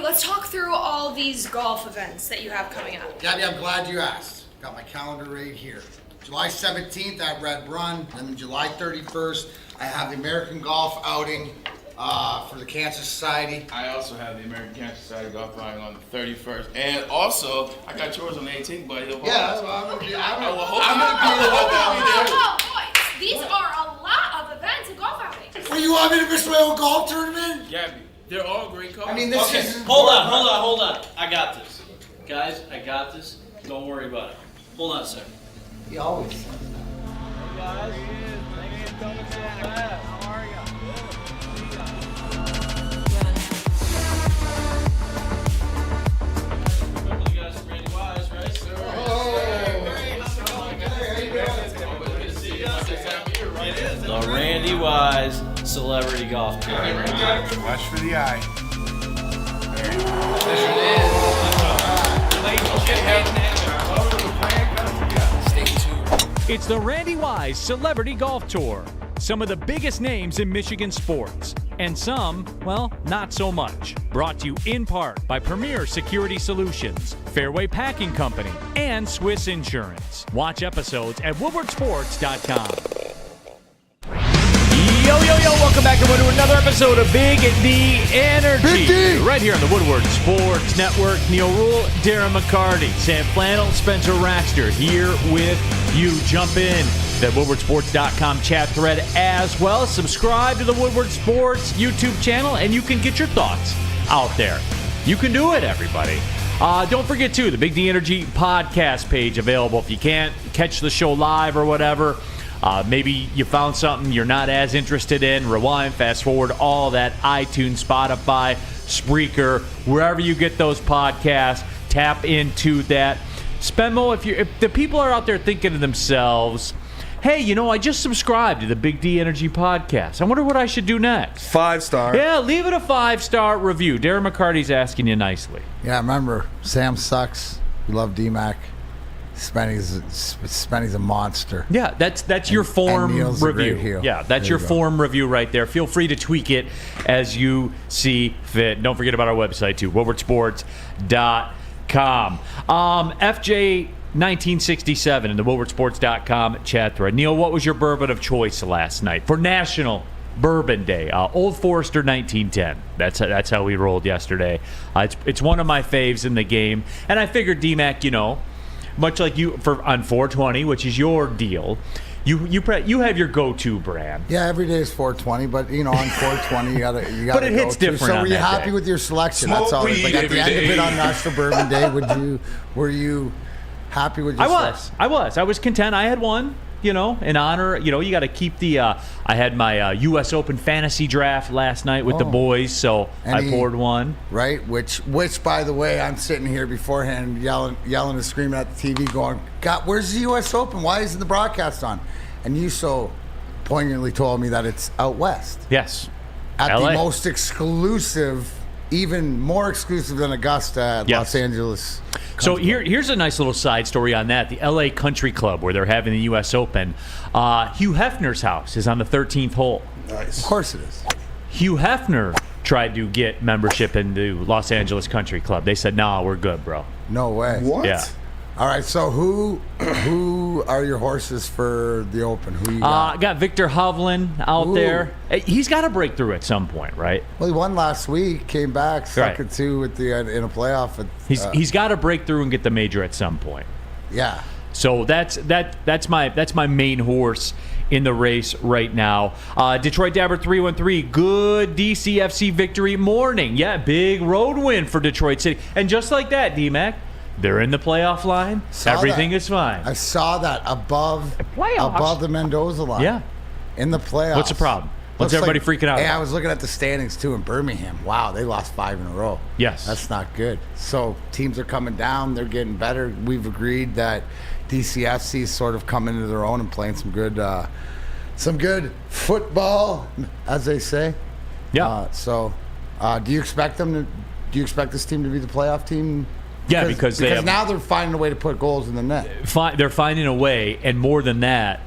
Okay, let's talk through all these golf events that you have coming up. Gabby, I'm glad you asked. Got my calendar right here. July 17th at Red Run, and then July 31st, I have the American Golf Outing for the Cancer Society. I also have the American Cancer Society golf outing on the 31st, and also I got yours on the 18th, buddy. Yeah, I'm gonna be there. Oh, boys, these are a lot of events and golf outings. Well, you want me to miss my own golf tournament? Gabby, they're all great cars. I mean, this is... Hold on. I got this. Guys, I got this. Don't worry about it. Hold on a second. He always says that. Hey guys, thanks for coming so fast. How are you? Remember the guys from Randy Wise, right? Sir. The Randy Wise Celebrity Golf Tour. Watch for the eye. It's the Randy Wise Celebrity Golf Tour. Some of the biggest names in Michigan sports. And some, well, not so much. Brought to you in part by Premier Security Solutions, Fairway Packing Company, and Swiss Insurance. Watch episodes at woodwardsports.com. Yo, welcome back everyone to another episode of Big D Energy. Big D! Right here on the Woodward Sports Network. Neal, Ruhl, Darren, McCarty, Sam Flannel, Spencer Raxter here with you. Jump in the woodwardsports.com chat thread as well. Subscribe to the Woodward Sports YouTube channel and you can get your thoughts out there. You can do it, everybody. Don't forget, too, the Big D Energy podcast page available. If you can't catch the show live or whatever, maybe you found something you're not as interested in, rewind, fast forward, all that, iTunes, Spotify, Spreaker, wherever you get those podcasts, tap into that. Spenmo, if the people are out there thinking to themselves, hey, I just subscribed to the Big D Energy podcast. I wonder what I should do next. 5-star. Yeah, leave it a 5-star review. Darren McCarty's asking you nicely. Yeah, remember, Sam sucks. We love D-Mac. Spenny's a monster. Yeah, that's your form Neal's a great review. heel. Yeah, that's your form review right there. Feel free to tweak it as you see fit. Don't forget about our website too, woodwardsports.com. FJ 1967 in the woodwardsports.com chat thread. Neal, what was your bourbon of choice last night for National Bourbon Day? Old Forester 1910. That's how we rolled yesterday. It's one of my faves in the game, and I figured D-Mac, much like you on 420, which is your deal, you have your go-to brand. Yeah, every day is 420, but on 420 you gotta. But it hits different. So were you happy day with your selection? Smoke That's all. weed Like at the end every of it day. on National Bourbon Day, were you happy with your selection? I was content. I had one. In honor, you got to keep the. I had my U.S. Open fantasy draft last night with the boys, so I poured one. Right, which by the way, I'm sitting here beforehand yelling and screaming at the TV, going, "God, where's the U.S. Open? Why isn't the broadcast on?" And you so poignantly told me that it's out west. Yes, At LA. the most exclusive, even more exclusive than Augusta at Yes. Los Angeles. So here's a nice little side story on that. The LA Country Club, where they're having the U.S. Open, Hugh Hefner's house is on the 13th hole. Nice. Of course it is. Hugh Hefner tried to get membership into Los Angeles Country Club. They said, "Nah, we're good, bro." No way. What? Yeah. All right, so who are your horses for the Open? Who you got? I got Victor Hovland out Ooh. there. He's got to break through at some point, right? Well, he won last week, came back, stuck Right. it two in a playoff. He's got to break through and get the major at some point. Yeah. So that's my main horse in the race right now. Detroit Dabber 313, good DCFC victory morning. Yeah, big road win for Detroit City. And just like that, D-Mac, they're in the playoff line. Saw Everything that. is fine. I saw that above the Mendoza line. Yeah. In the playoffs. What's the problem? What's Looks everybody freaking out Hey, about? I was looking at the standings too in Birmingham. Wow, they lost 5 in a row. Yes. That's not good. So teams are coming down. They're getting better. We've agreed that DCFC is sort of coming into their own and playing some good football, as they say. Yeah. Do you expect this team to be the playoff team? Yeah, because now they're finding a way to put goals in the net. They're finding a way, and more than that,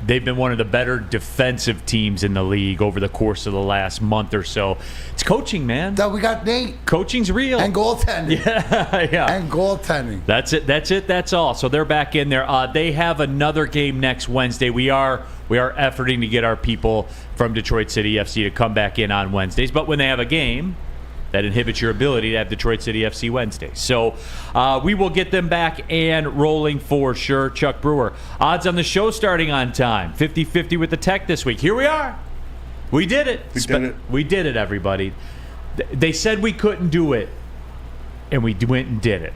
They've been one of the better defensive teams in the league over the course of the last month or so. It's coaching, man. That we got Nate. Coaching's real. And goaltending. Yeah. And goaltending. That's it. That's all. So they're back in there. They have another game next Wednesday. We are efforting to get our people from Detroit City FC to come back in on Wednesdays. But when they have a game, that inhibits your ability to have Detroit City FC Wednesday. So we will get them back and rolling for sure. Chuck Brewer, odds on the show starting on time. 50-50 with the tech this week. Here we are. We did it. We did it, everybody. They said we couldn't do it, and we went and did it.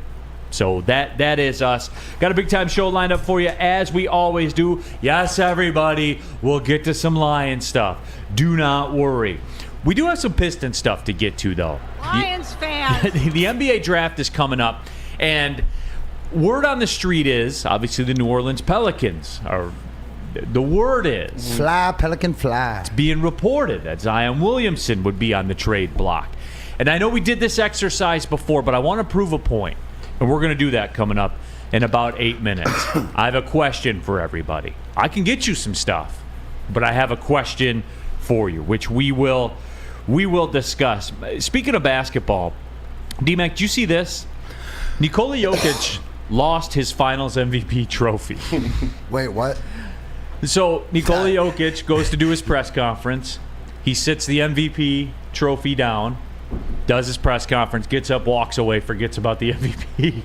So that is us. Got a big-time show lined up for you, as we always do. Yes, everybody, we'll get to some Lions stuff. Do not worry. We do have some Pistons stuff to get to, though. Lions fans. The NBA draft is coming up, and word on the street is, obviously, the New Orleans Pelicans are. The word is fly, Pelican, fly. It's being reported that Zion Williamson would be on the trade block. And I know we did this exercise before, but I want to prove a point, and we're going to do that coming up in about 8 minutes. I have a question for everybody. I can get you some stuff, but I have a question for you, which we will discuss. Speaking of basketball, D-Mac, do you see this? Nikola Jokic lost his Finals MVP trophy. Wait, what? So Nikola Jokic goes to do his press conference. He sits the MVP trophy down, does his press conference, gets up, walks away, forgets about the MVP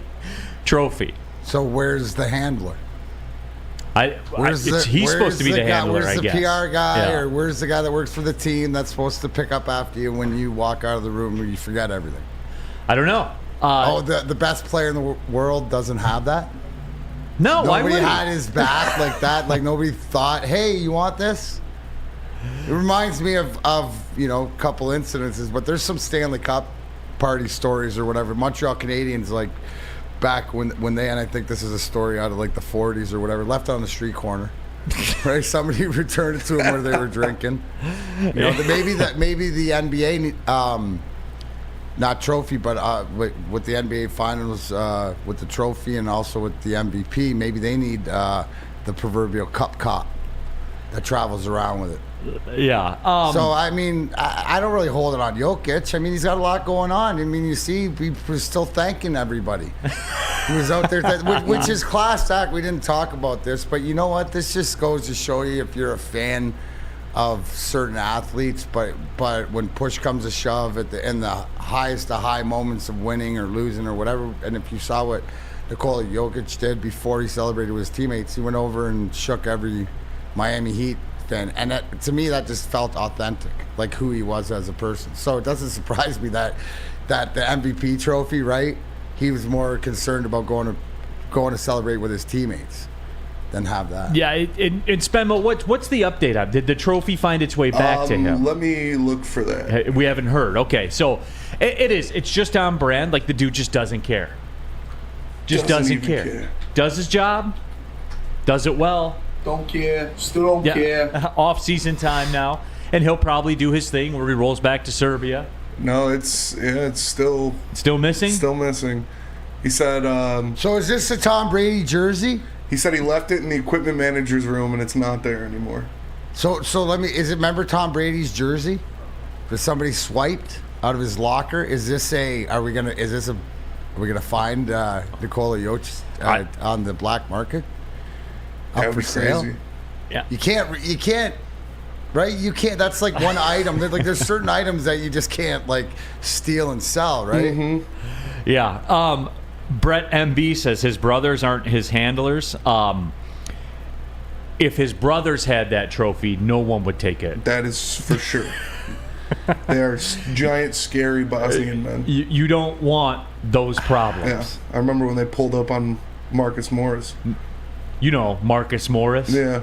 trophy. So where's the handler? He's supposed to be the handler, I guess. Where's the PR guy, Yeah. or where's the guy that works for the team that's supposed to pick up after you when you walk out of the room and you forget everything? I don't know. The best player in the world doesn't have that? No, why would Nobody he? had his back like that. Like nobody thought, hey, you want this? It reminds me of a couple incidences, but there's some Stanley Cup party stories or whatever. Montreal Canadiens, like, back when they, and I think this is a story out of like the 40s or whatever, left on the street corner. Right, somebody returned it to them where they were drinking. Maybe the NBA, not trophy, but with the NBA Finals, with the trophy and also with the MVP, maybe they need the proverbial cup cop that travels around with it. Yeah. So, I mean, I don't really hold it on Jokic. I mean, he's got a lot going on. I mean, you see, he was still thanking everybody. He was out there, which is class act. We didn't talk about this, but you know what? This just goes to show you if you're a fan of certain athletes, but when push comes to shove in the highest of high moments of winning or losing or whatever, and if you saw what Nikola Jokic did before he celebrated with his teammates, he went over and shook every Miami Heat fan, and to me that just felt authentic, like who he was as a person. So it doesn't surprise me that the MVP trophy, right? He was more concerned about going to celebrate with his teammates than have that. Yeah, and Spenmo, what's the update on? Did the trophy find its way back to him? Let me look for that. We haven't heard. Okay, so it's just on brand. Like the dude just doesn't care. Just doesn't care. Does his job. Does it well. Don't care. Still don't care. Off-season time now, and he'll probably do his thing where he rolls back to Serbia. No, it's still missing. Still missing. He said. So is this the Tom Brady jersey? He said he left it in the equipment manager's room and it's not there anymore. So remember Tom Brady's jersey that somebody swiped out of his locker? Are we gonna find Nikola Jokic on the black market up for sale? Crazy. Yeah. You can't, right? You can't. That's like one item. There's certain items that you just can't like steal and sell, right? Mm-hmm. Yeah. Brett MB says his brothers aren't his handlers. If his brothers had that trophy, no one would take it. That is for sure. They are giant, scary Bosnian men. You don't want those problems. Yeah, I remember when they pulled up on Marcus Morris. You know Marcus Morris. Yeah.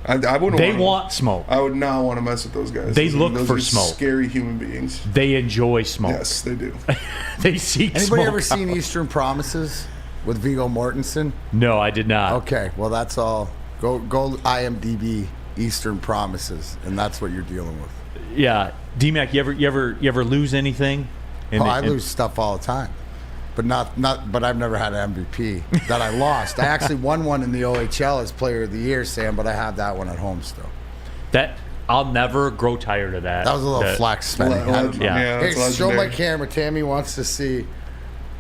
I wouldn't. They want smoke. I would not want to mess with those guys. They look those for are smoke. Scary human beings. They enjoy smoke. Yes, they do. They seek smoke. Anybody ever seen Eastern Promises with Viggo Mortensen? No, I did not. Okay, well that's all. Go IMDb Eastern Promises, and that's what you're dealing with. Yeah, D-Mac, you ever lose anything? I lose stuff all the time. but but I've never had an MVP that I lost. I actually won one in the OHL as Player of the Year, Sam, but I have that one at home still. That I'll never grow tired of that. That was a little flex spending. Yeah. Hey, that's show my legendary. camera. Tammy wants to see.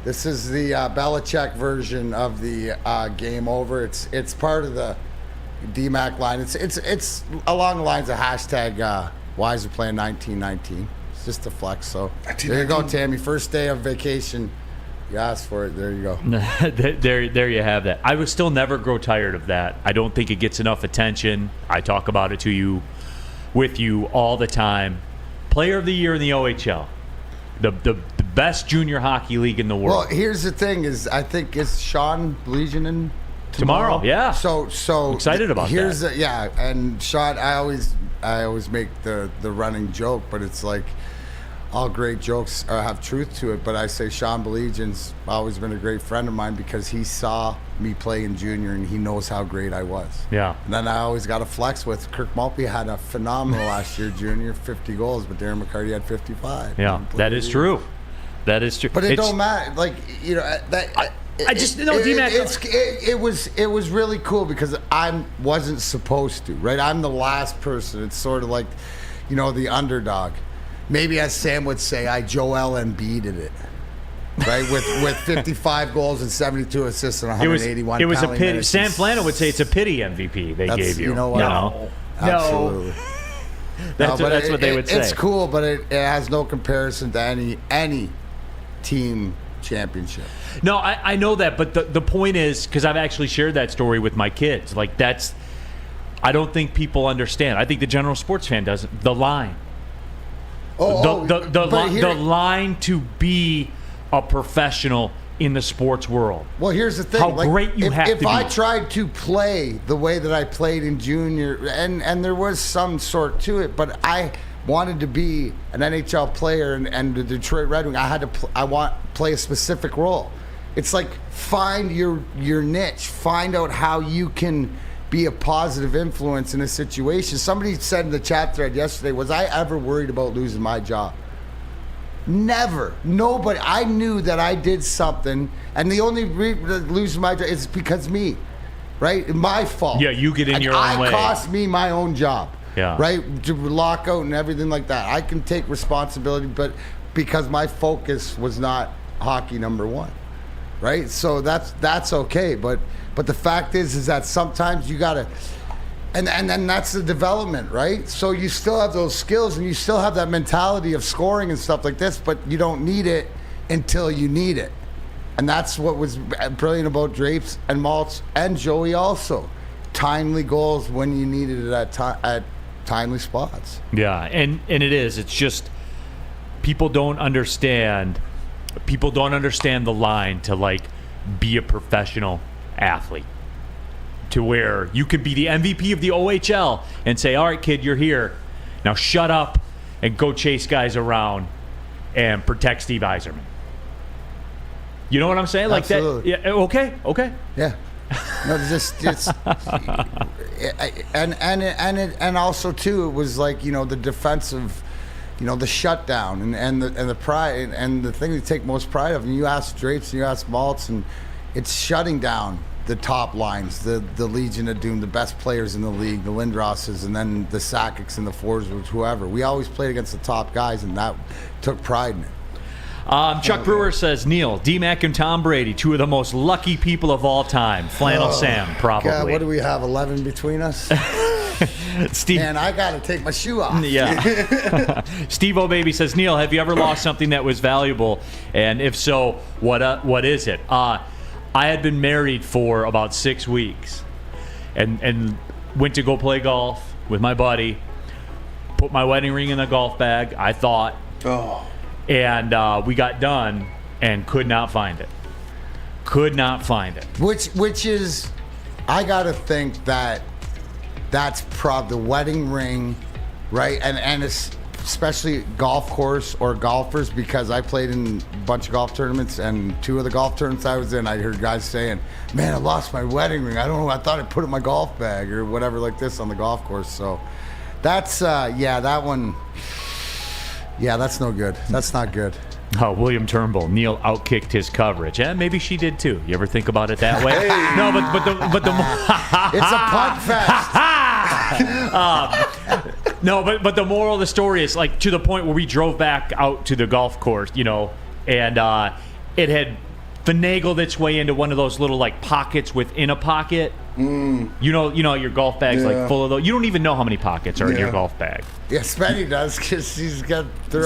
This is the Belichick version of the game over. It's part of the DMAC line. It's along the lines of hashtag why is it playing 1919. It's just a flex. So there you go, Tammy. First day of vacation. You asked for it. There you go. there you have that. I would still never grow tired of that. I don't think it gets enough attention. I talk about it with you all the time. Player of the Year in the OHL. The best junior hockey league in the world. Well, here's the thing: is I think it's Sean Legion Tomorrow, yeah. So I'm excited about here's that. And Sean, I always make the running joke, but it's like all great jokes have truth to it. But I say Sean Belegion's always been a great friend of mine because he saw me play in junior and he knows how great I was. Yeah. And then I always got to flex with Kirk Maltby had a phenomenal last year junior, 50 goals, but Darren McCarty had 55. Yeah, that is true. That is true. But it don't matter. Like, you know, that. I just know D-Mac. It was really cool because I wasn't supposed to, right? I'm the last person. It's sort of like, you know, the underdog. Maybe as Sam would say, I Joel Embiided it, right? With 55 goals and 72 assists and 181. It was a penalty pity. minutes. Sam Flannel would say it's a pity MVP they gave you. You know what? No. Absolutely. That's what they would say. It's cool, but it has no comparison to any team championship. No, I know that, but the point is, because I've actually shared that story with my kids, like I don't think people understand. I think the general sports fan doesn't. The line. The line to be a professional in the sports world. Well, here's the thing. How great you have to be. If I tried to play the way that I played in junior, and there was some sort to it, but I wanted to be an NHL player and the Detroit Red Wing, I had to play a specific role. It's like find your niche, find out how you can be a positive influence in a situation. Somebody said in the chat thread yesterday, was I ever worried about losing my job? Never. Nobody. I knew that I did something, and the only reason losing my job is because me, right? My fault. Yeah, you get in your own way. It cost me my own job. Yeah. Right? To lock out and everything like that. I can take responsibility, but because my focus was not hockey number one. Right? So that's okay. But the fact is that sometimes you gotta and then that's the development, right? So you still have those skills and you still have that mentality of scoring and stuff like this, but you don't need it until you need it. And that's what was brilliant about Drapes and Maltz and Joey also. Timely goals when you needed it at timely spots. Yeah, and it is. It's just people don't understand the line to like be a professional athlete. To where you could be the MVP of the OHL and say, all right, kid, you're here. Now shut up and go chase guys around and protect Steve Yzerman. You know what I'm saying? Like Absolutely. that. Yeah. Okay. Yeah. No, just and also too, it was like, you know, the defensive, you know, the shutdown and the pride and the thing they take most pride of. And you ask Drapes and you ask Maltz, and it's shutting down the top lines, the Legion of Doom, the best players in the league, the Lindrosses, and then the Sakic's and the Forsbergs, whoever. We always played against the top guys, and that took pride in it. Chuck Brewer says, Neal, D-Mac and Tom Brady, two of the most lucky people of all time. Flannel Sam, probably. God, what do we have, 11 between us? Steve, Man, I got to take my shoe off. Yeah. Steve O'Baby says, Neal, have you ever lost something that was valuable? And if so, what is it? I had been married for about 6 weeks and went to go play golf with my buddy, put my wedding ring in the golf bag, I thought. Oh. And we got done and could not find it. Which is, I got to think that's the wedding ring, right? And it's especially golf course or golfers, because I played in a bunch of golf tournaments, and two of the golf tournaments I was in, I heard guys saying, man, I lost my wedding ring. I don't know. I thought I put it in my golf bag or whatever like this on the golf course. So that's, that one. Yeah, that's no good. That's not good. Oh, William Turnbull. Neal outkicked his coverage. Yeah, maybe she did too. You ever think about it that way? No, but the It's a punt fest. No, but the moral of the story is like to the point where we drove back out to the golf course, and it had finagled its way into one of those little like pockets within a pocket. You know, your golf bag's like full of those. You don't even know how many pockets are in your golf bag. Yeah, Spenny does because he's got they're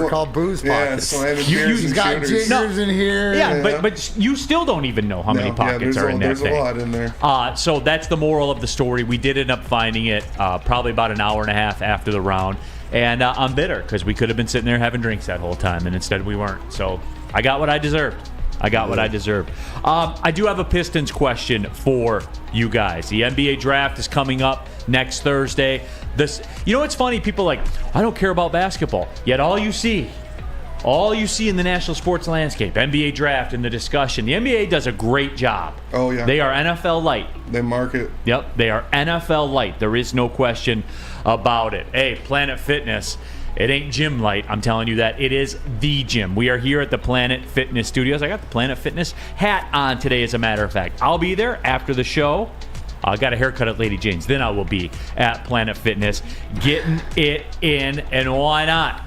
called booze pockets. Yeah, slamming beers He's and got shooters. jingers in here. Yeah, but you still don't even know how many pockets are in that There's thing. a lot in there. So that's the moral of the story. We did end up finding it probably about an hour and a half after the round. And I'm bitter because we could have been sitting there having drinks that whole time, and instead we weren't. So I got what I deserved. I do have a Pistons question for you guys. The NBA draft is coming up next Thursday. It's funny? People are like, I don't care about basketball. Yet all you see in the national sports landscape, NBA draft and the discussion, the NBA does a great job. Oh, yeah. They are NFL light. They market. Yep, they are NFL light. There is no question about it. Hey, Planet Fitness. It ain't gym light, I'm telling you that. It is the gym. We are here at the Planet Fitness Studios. I got the Planet Fitness hat on today, as a matter of fact. I'll be there after the show. I got a haircut at Lady Jane's. Then I will be at Planet Fitness getting it in, and why not?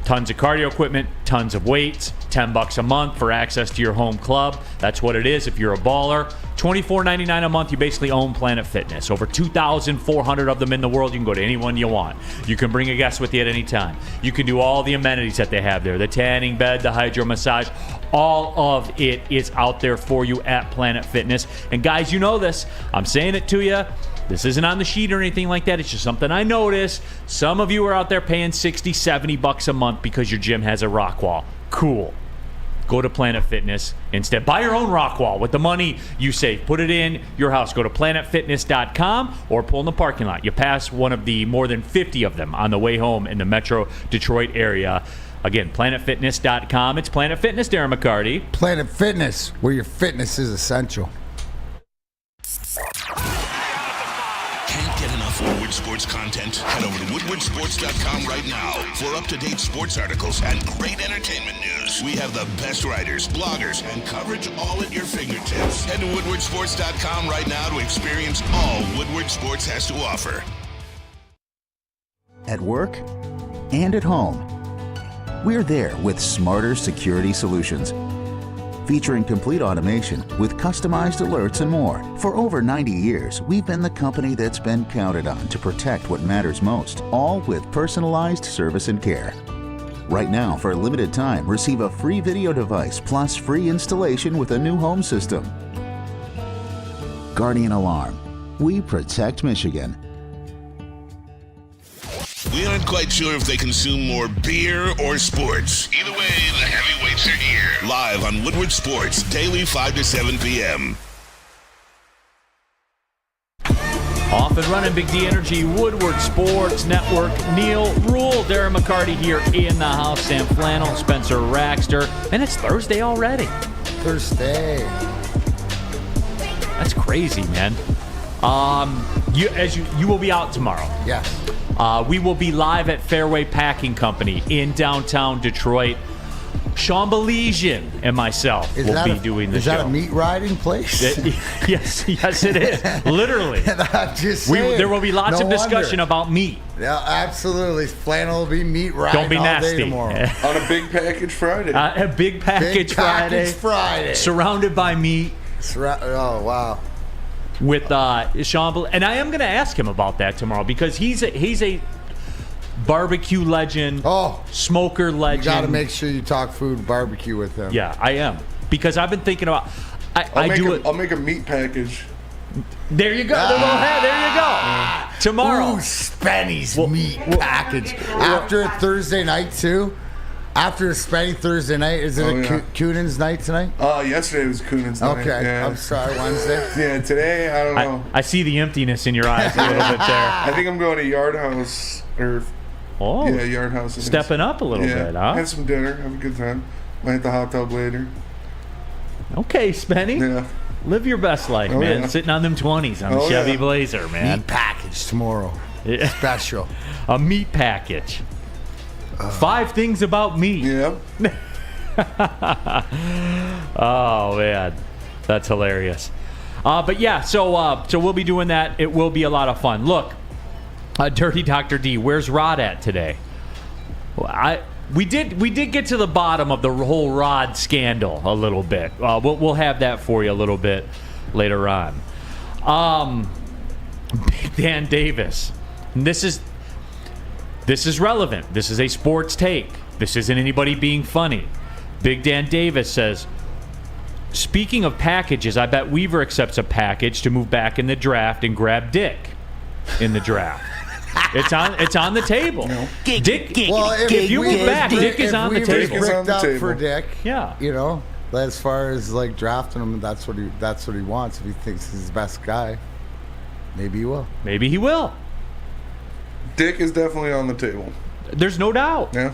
Tons of cardio equipment, tons of weights, $10 a month for access to your home club. That's what it is if you're a baller. $24.99 a month, you basically own Planet Fitness. Over 2,400 of them in the world. You can go to any one you want. You can bring a guest with you at any time. You can do all the amenities that they have there. The tanning bed, the hydro massage, all of it is out there for you at Planet Fitness. And guys, you know this. I'm saying it to you. This isn't on the sheet or anything like that. It's just something I noticed. Some of you are out there paying $60, $70 a month because your gym has a rock wall. Cool. Go to Planet Fitness instead. Buy your own rock wall with the money you save. Put it in your house. Go to planetfitness.com or pull in the parking lot. You pass one of the more than 50 of them on the way home in the Metro Detroit area. Again, planetfitness.com. It's Planet Fitness, Darren McCarty. Planet Fitness, where your fitness is essential. Can't get enough Woodward Sports content? Head over to woodwardsports.com right now for up-to-date sports articles and great entertainment news. We have the best writers, bloggers, and coverage all at your fingertips. Head to woodwardsports.com right now to experience all Woodward Sports has to offer. At work and at home, we're there with smarter security solutions. Featuring complete automation with customized alerts and more. For over 90 years, we've been the company that's been counted on to protect what matters most, all with personalized service and care. Right now, for a limited time, receive a free video device plus free installation with a new home system. Guardian Alarm. We protect Michigan. We aren't quite sure if they consume more beer or sports. Either way, the heavyweights are here. Live on Woodward Sports, daily 5 to 7 p.m. Off and running, Big D Energy, Woodward Sports Network, Neal, Ruhl, Darren McCarty here in the house, Sam Flannel, Spencer Raxter, and it's Thursday already. Thursday. That's crazy, man. You will be out tomorrow. Yes. We will be live at Fairway Packing Company in downtown Detroit. Sean Belizean and myself will be doing the show. Is that a meat riding place? Yes, it is. Literally. I'm just saying. There will be lots of discussion wonder. about meat. Yeah, absolutely. Flannel will be meat riding Don't be all nasty. day tomorrow. On a big package Friday. A big package Friday. Surrounded by meat. Oh, wow. With Sean, and I am going to ask him about that tomorrow because he's a barbecue legend, smoker legend. You got to make sure you talk food barbecue with him. Yeah, I am because I've been thinking about. I'll make a meat package. There you go. There you go. Tomorrow, Ooh, Spenny's meat package after a Thursday night too. After a Spenny Thursday night, is it Coonan's night tonight? Yesterday was Coonan's night. Okay, yeah. I'm sorry, Wednesday. Yeah, today, I don't know. I see the emptiness in your eyes a little bit there. I think I'm going to Yard House. Yard House. Stepping up a little bit, huh? Have some dinner, have a good time. Might hit the hot tub later. Okay, Spenny. Yeah. Live your best life, man. Yeah. Sitting on them 20s on the Chevy Blazer, man. Meat package tomorrow. Yeah. Special. A meat package. 5 things about me. Yeah. Oh, man. That's hilarious. But yeah, so we'll be doing that. It will be a lot of fun. Look, Dirty Dr. D, where's Rod at today? We did get to the bottom of the whole Rod scandal a little bit. We'll have that for you a little bit later on. Big Dan Davis. And this is relevant. This is a sports take. This isn't anybody being funny. Big Dan Davis says, speaking of packages, I bet Weaver accepts a package to move back in the draft and grab Dick in the draft. It's on the table. No. Dick, if you move back, Dick is on the table. Dick is on the table. For Dick, yeah. You know, as far as like drafting him, that's what he wants. If he thinks he's the best guy, maybe he will. Maybe he will. Dick is definitely on the table. There's no doubt. Yeah.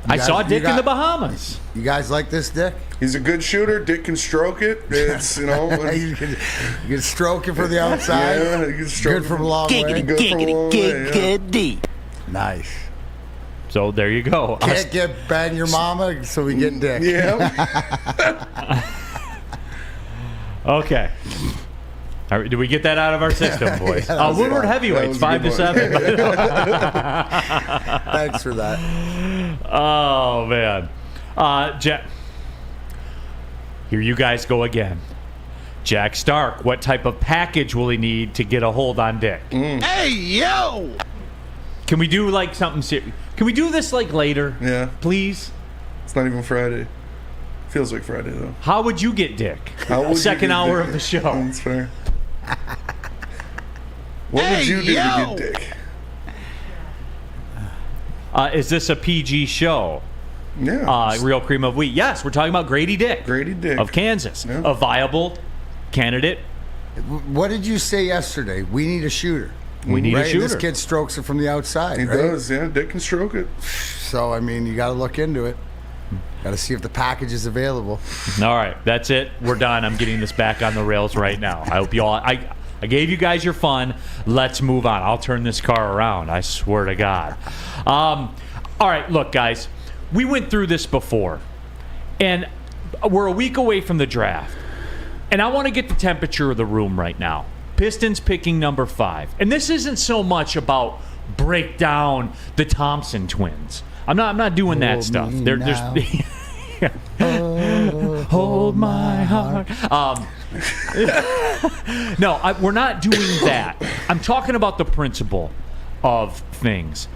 I saw Dick in the Bahamas. You guys like this Dick? He's a good shooter. Dick can stroke it. It's, you know. you can stroke it from the outside. Yeah, you can stroke good from a long way. Good from a long way, yeah. Nice. So there you go. Can't get bang your mama, so we get Dick. Yeah. Okay. All right, did we get that out of our system, boys? Woodward heavyweights, 5-7. Thanks for that. Oh, man. Here you guys go again. Jack Stark, what type of package will he need to get a hold on Dick? Hey, yo! Can we do, like, something serious? Can we do this, like, later? Yeah. Please? It's not even Friday. Feels like Friday, though. How would you get Dick? Second hour of the show. That's fair. What would you do to get Dick? Is this a PG show? Yeah. Real cream of wheat. Yes, we're talking about Grady Dick. Grady Dick. Of Kansas. Yeah. A viable candidate. What did you say yesterday? We need a shooter. We need a shooter. This kid strokes it from the outside. He does, yeah. Dick can stroke it. So, I mean, you got to look into it. Got to see if the package is available. All right, that's it. We're done. I'm getting this back on the rails right now. I hope you all. I gave you guys your fun. Let's move on. I'll turn this car around. I swear to God. All right, look, guys. We went through this before, and we're a week away from the draft. And I want to get the temperature of the room right now. Pistons picking number 5, and this isn't so much about break down the Thompson twins. I'm not doing that stuff. There's hold my heart. No, we're not doing that. I'm talking about the principle of things.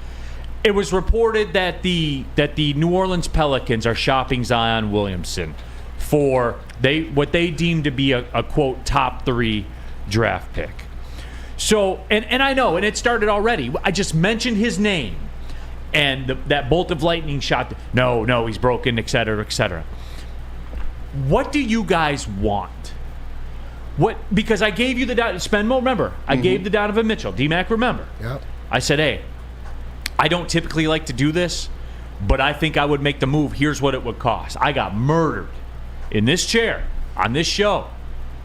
It was reported that the New Orleans Pelicans are shopping Zion Williamson for what they deem to be a quote top 3 draft pick. So and I know, and it started already. I just mentioned his name. And that bolt of lightning shot. No, he's broken, et cetera, et cetera. What do you guys want? Because I gave you the Spenmo. Remember, I gave the Donovan Mitchell. D-Mac, remember? Yep. I said, hey, I don't typically like to do this, but I think I would make the move. Here's what it would cost. I got murdered in this chair on this show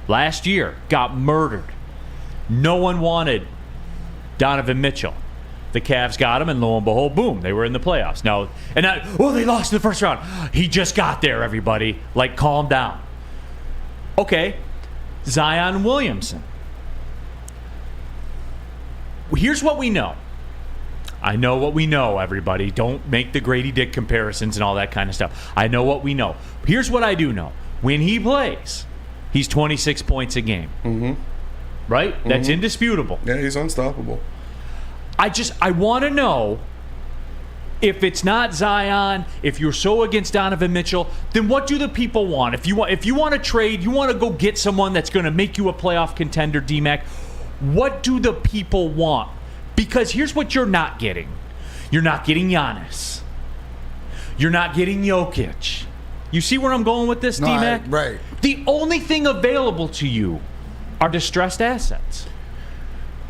last year. Got murdered. No one wanted Donovan Mitchell. The Cavs got him, and lo and behold, boom, they were in the playoffs. Now, they lost in the first round. He just got there, everybody. Like, calm down. Okay, Zion Williamson. Here's what we know. I know what we know, everybody. Don't make the Grady Dick comparisons and all that kind of stuff. I know what we know. Here's what I do know. When he plays, he's 26 points a game. Mm-hmm. Right? Mm-hmm. That's indisputable. Yeah, he's unstoppable. I want to know, if it's not Zion, if you're so against Donovan Mitchell, then what do the people want? If you want to trade, you want to go get someone that's going to make you a playoff contender, D-Mac, what do the people want? Because here's what you're not getting. You're not getting Giannis. You're not getting Jokic. You see where I'm going with this, D-Mac? Right. The only thing available to you are distressed assets.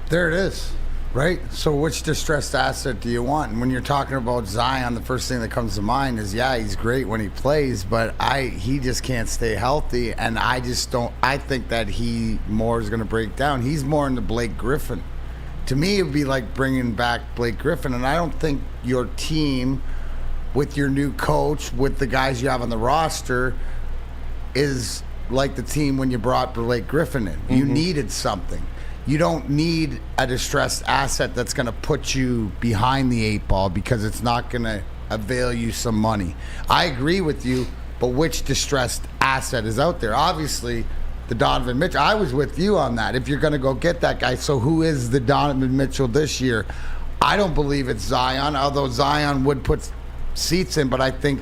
There it is. Right? So which distressed asset do you want? And when you're talking about Zion, the first thing that comes to mind is, yeah, he's great when he plays, but he just can't stay healthy, and I think that he more is going to break down. He's more in the Blake Griffin To me, it would be like bringing back Blake Griffin, and I don't think your team, with your new coach, with the guys you have on the roster, is like the team when you brought Blake Griffin in. You needed something. You don't need a distressed asset that's going to put you behind the 8 ball because it's not going to avail you some money. I agree with you, but which distressed asset is out there? Obviously, the Donovan Mitchell. I was with you on that. If you're going to go get that guy, so who is the Donovan Mitchell this year? I don't believe it's Zion, although Zion would put seats in, but I think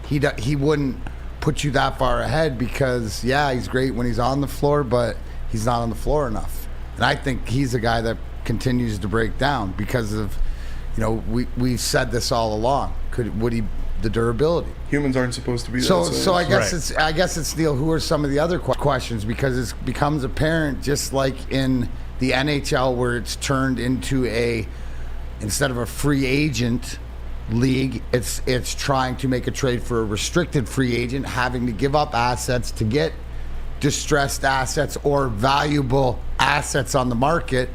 he wouldn't put you that far ahead because, yeah, he's great when he's on the floor, but he's not on the floor enough. And I think he's a guy that continues to break down because of, we've said this all along. Would he the durability? Humans aren't supposed to be that. So I guess it's Neal. Who are some of the other questions? Because it becomes apparent, just like in the NHL, where it's turned into instead of a free agent league, it's trying to make a trade for a restricted free agent, having to give up assets to get distressed assets or valuable assets on the market.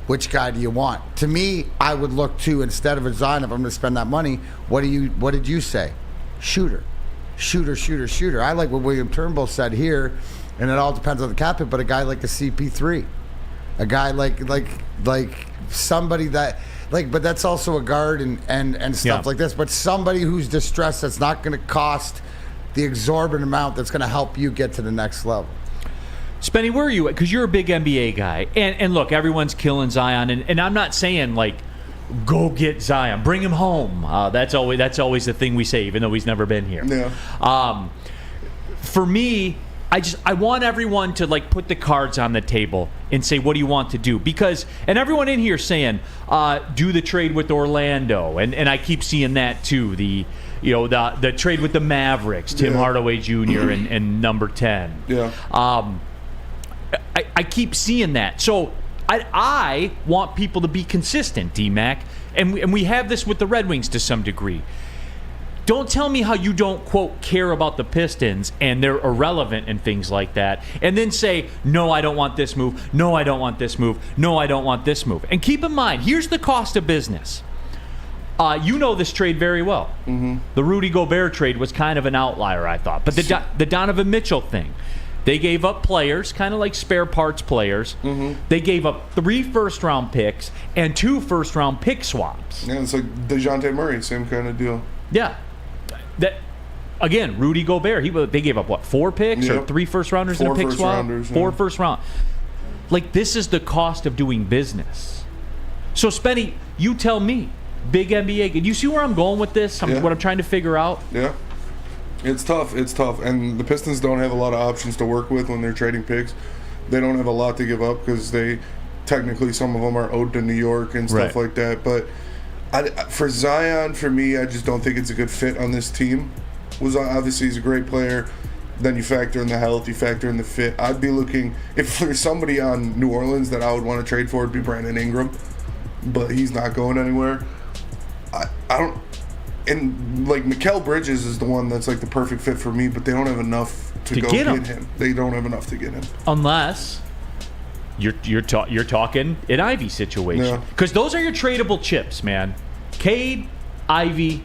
Which guy do you want? To me, I would look to, instead of a Zion, if I'm going to spend that money, what did you say? Shooter. I like what William Turnbull said here, and it all depends on the cap hit, but a guy like a CP3. A guy like somebody that, but that's also a guard and stuff like this, but somebody who's distressed that's not going to cost the exorbitant amount that's going to help you get to the next level. Spenny, where are you at? Because you're a big NBA guy. And look, everyone's killing Zion. And I'm not saying, go get Zion. Bring him home. That's always the thing we say, even though he's never been here. Yeah. For me, I want everyone to, put the cards on the table and say, what do you want to do? Because, and everyone in here saying, do the trade with Orlando. And I keep seeing that, too. The trade with the Mavericks, Tim Hardaway Jr. and number 10. Yeah. I keep seeing that. So I want people to be consistent, D-Mac. And we have this with the Red Wings to some degree. Don't tell me how you don't, quote, care about the Pistons and they're irrelevant and things like that. And then say, no, I don't want this move. No, I don't want this move. No, I don't want this move. And keep in mind, here's the cost of business. You know this trade very well. Mm-hmm. The Rudy Gobert trade was kind of an outlier, I thought. But the Donovan Mitchell thing, they gave up players, kind of like spare parts players. Mm-hmm. They gave up 3 first-round picks and 2 first-round pick swaps. Yeah, it's like DeJounte Murray, same kind of deal. Yeah. Again, Rudy Gobert, they gave up, 4 picks or 3 first-rounders and a pick swap? 4 first-round. This is the cost of doing business. So, Spenny, you tell me, big NBA. Do you see where I'm going with this? What I'm trying to figure out? Yeah. It's tough. And the Pistons don't have a lot of options to work with when they're trading picks. They don't have a lot to give up because technically some of them are owed to New York and stuff like that. But for Zion, for me, I just don't think it's a good fit on this team. Obviously, he's a great player. Then you factor in the health, you factor in the fit. I'd be looking, if there's somebody on New Orleans that I would want to trade for, it'd be Brandon Ingram. But he's not going anywhere. I don't. And Mikal Bridges is the one that's the perfect fit for me, but they don't have enough to go get him. They don't have enough to get him. Unless you're talking an Ivy situation, because those are your tradable chips, man. Cade, Ivy,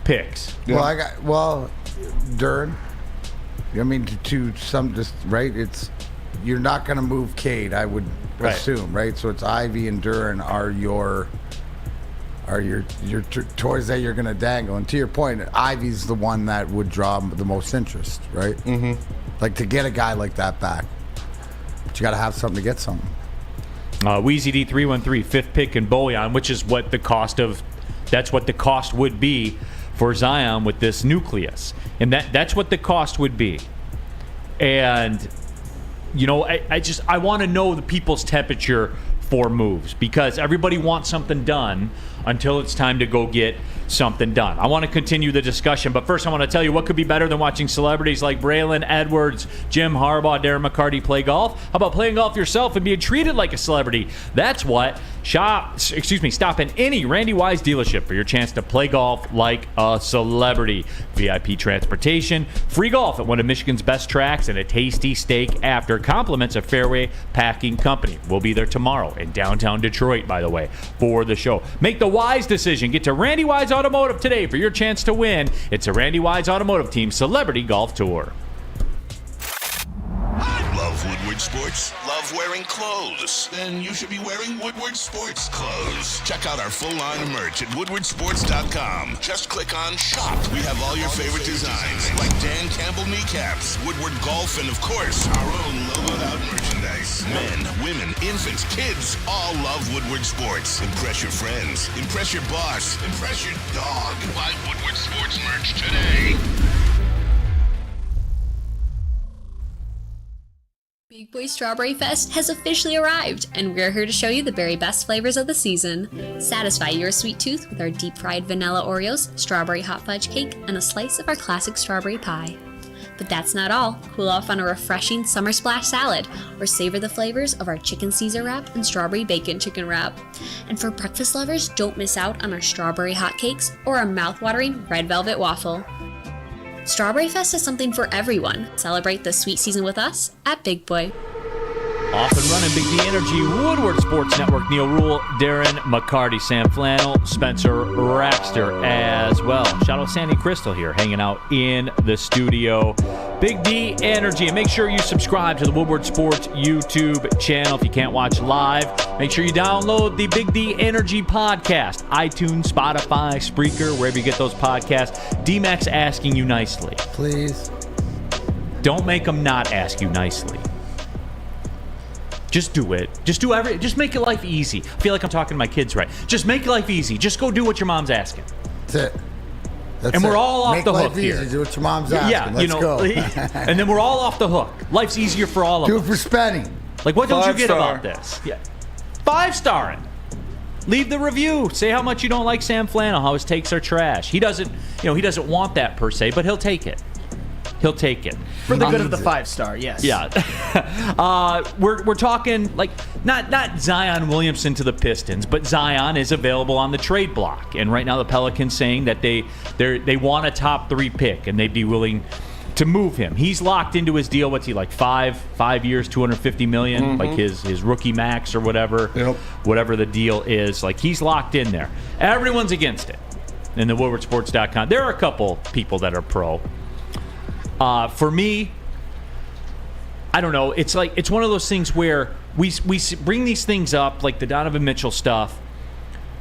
picks. Yeah. Darren. I mean, to some it's you're not going to move Cade, I would assume, right? So it's Ivy and Darren are your toys that you're going to dangle. And to your point, Ivy's the one that would draw the most interest, right? Mm-hmm. To get a guy like that back. But you got to have something to get something. Weezy D313, 5th pick in Bojan, which is what that's what the cost would be for Zion with this nucleus. And that's what the cost would be. And, I want to know the people's temperature for moves because everybody wants something done until it's time to go get something done. I want to continue the discussion, but first I want to tell you what could be better than watching celebrities like Braylon Edwards, Jim Harbaugh, Darren McCarty play golf. How about playing golf yourself and being treated like a celebrity? That's what. Stop in any Randy Wise dealership for your chance to play golf like a celebrity. VIP transportation, free golf at one of Michigan's best tracks, and a tasty steak after. Compliments of Fairway Packing Company. We'll be there tomorrow in downtown Detroit, by the way, for the show. Make the wise decision. Get to Randy Wise Automotive today for your chance to win. It's a Randy Wise Automotive Team Celebrity Golf Tour. Love Woodward Sports? Love wearing clothes? Then you should be wearing Woodward Sports clothes. Check out our full line of merch at woodwardsports.com. Just click on shop. We have all your favorite designs, like Dan Campbell kneecaps, Woodward golf, and of course, our own logoed out merchandise. Men, women, infants, kids all love Woodward Sports. Impress your friends. Impress your boss. Impress your dog. Buy Woodward Sports merch today. Big Boy Strawberry Fest has officially arrived, and we're here to show you the very best flavors of the season. Satisfy your sweet tooth with our deep-fried vanilla Oreos, strawberry hot fudge cake, and a slice of our classic strawberry pie. But that's not all. Cool off on a refreshing summer splash salad, or savor the flavors of our chicken Caesar wrap and strawberry bacon chicken wrap. And for breakfast lovers, don't miss out on our strawberry hotcakes or our mouth-watering red velvet waffle. Strawberry Fest is something for everyone. Celebrate the sweet season with us at Big Boy. Off and running, Big D Energy, Woodward Sports Network, Neal Ruhl, Darren McCarty, Sam Flannel, Spencer Raxter as well. Shout out Sandy Crystal here, hanging out in the studio. Big D Energy, and make sure you subscribe to the Woodward Sports YouTube channel if you can't watch live. Make sure you download the Big D Energy podcast, iTunes, Spotify, Spreaker, wherever you get those podcasts. D-Max asking you nicely. Please. Don't make them not ask you nicely. Just do it. Just make your life easy. I feel like I'm talking to my kids, right? Just make your life easy. Just go do what your mom's asking. That's it. And we're all off the hook here. Do what your mom's asking. Yeah, Let's go. And then we're all off the hook. Life's easier for all of us. Do it for spending. Like, what don't you get 5-star. about this? Yeah. 5-starring. Leave the review. Say how much you don't like Sam Flannel, how his takes are trash. He doesn't want that per se, but he'll take it. He'll take it. For the good of the 5-star, yes. Yeah. We're talking, like, not Zion Williamson to the Pistons, but Zion is available on the trade block. And right now the Pelicans saying that they want a top 3 pick, and they'd be willing to move him. He's locked into his deal. What's he, like, 5 years, $250 million? Like his rookie max or whatever. Yep. Whatever the deal is. Like, he's locked in there. Everyone's against it. In the WoodwardSports.com. There are a couple people that are pro. For me, I don't know. It's like it's one of those things where we bring these things up, like the Donovan Mitchell stuff.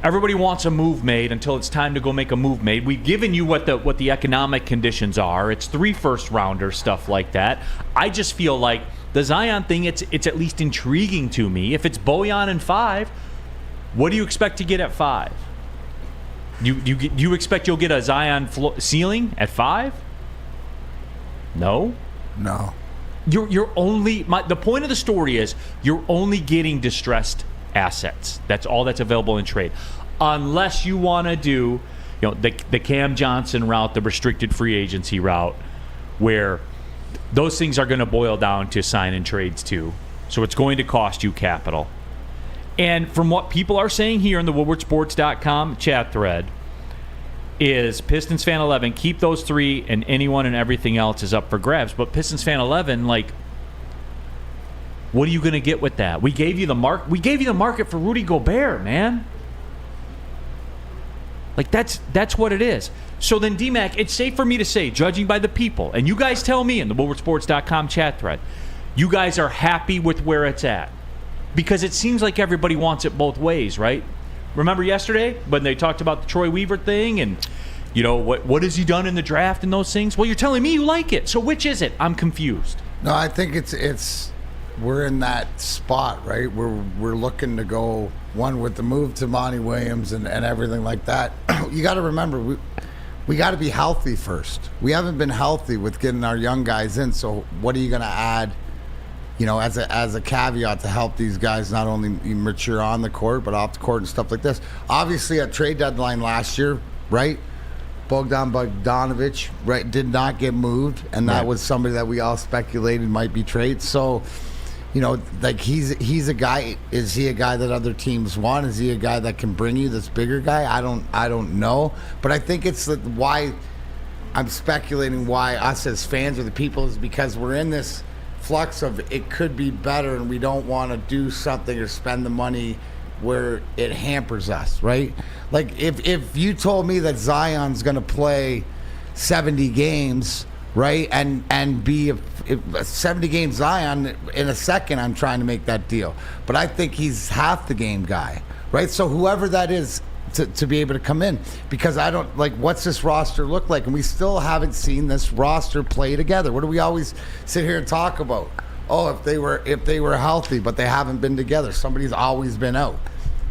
Everybody wants a move made until it's time to go make a move made. We've given you what the economic conditions are. It's 3 first-rounders, stuff like that. I just feel like the Zion thing, it's at least intriguing to me. If it's Bojan and 5, what do you expect to get at 5? You expect you'll get a Zion ceiling at 5? No. You're only the point of the story is you're only getting distressed assets. That's all that's available in trade, unless you want to do, the Cam Johnson route, the restricted free agency route, where those things are going to boil down to sign and trades too. So it's going to cost you capital. And from what people are saying here in the WoodwardSports.com chat thread, is Pistons Fan 11, keep those 3, and anyone and everything else is up for grabs. But Pistons Fan 11, like, what are you going to get with that? We gave you the market for Rudy Gobert, man. Like, that's what it is. So then, D-Mac, it's safe for me to say, judging by the people, and you guys tell me in the WoodwardSports.com chat thread, you guys are happy with where it's at. Because it seems like everybody wants it both ways, right? Remember yesterday when they talked about the Troy Weaver thing and, what has he done in the draft and those things? Well, you're telling me you like it. So which is it? I'm confused. No, I think it's we're in that spot, right? We're looking to go one with the move to Monty Williams and everything like that. You got to remember, we got to be healthy first. We haven't been healthy with getting our young guys in. So what are you going to add as a caveat to help these guys not only mature on the court but off the court and stuff like this. Obviously, at trade deadline last year, right? Bogdan Bogdanovic, right, did not get moved, and that was somebody that we all speculated might be traded. So, like he's a guy. Is he a guy that other teams want? Is he a guy that can bring you this bigger guy? I don't know, but I think it's why I'm speculating why us as fans or the people is because we're in this flux of it could be better, and we don't want to do something or spend the money where it hampers us, right? Like if you told me that Zion's going to play 70 games, right, and be a 70 game Zion in a second, I'm trying to make that deal. But I think he's half the game guy, right? So whoever that is to be able to come in, because I don't like what's this roster look like, and we still haven't seen this roster play together. What do we always sit here and talk about? Oh, if they were healthy, but they haven't been together. Somebody's always been out.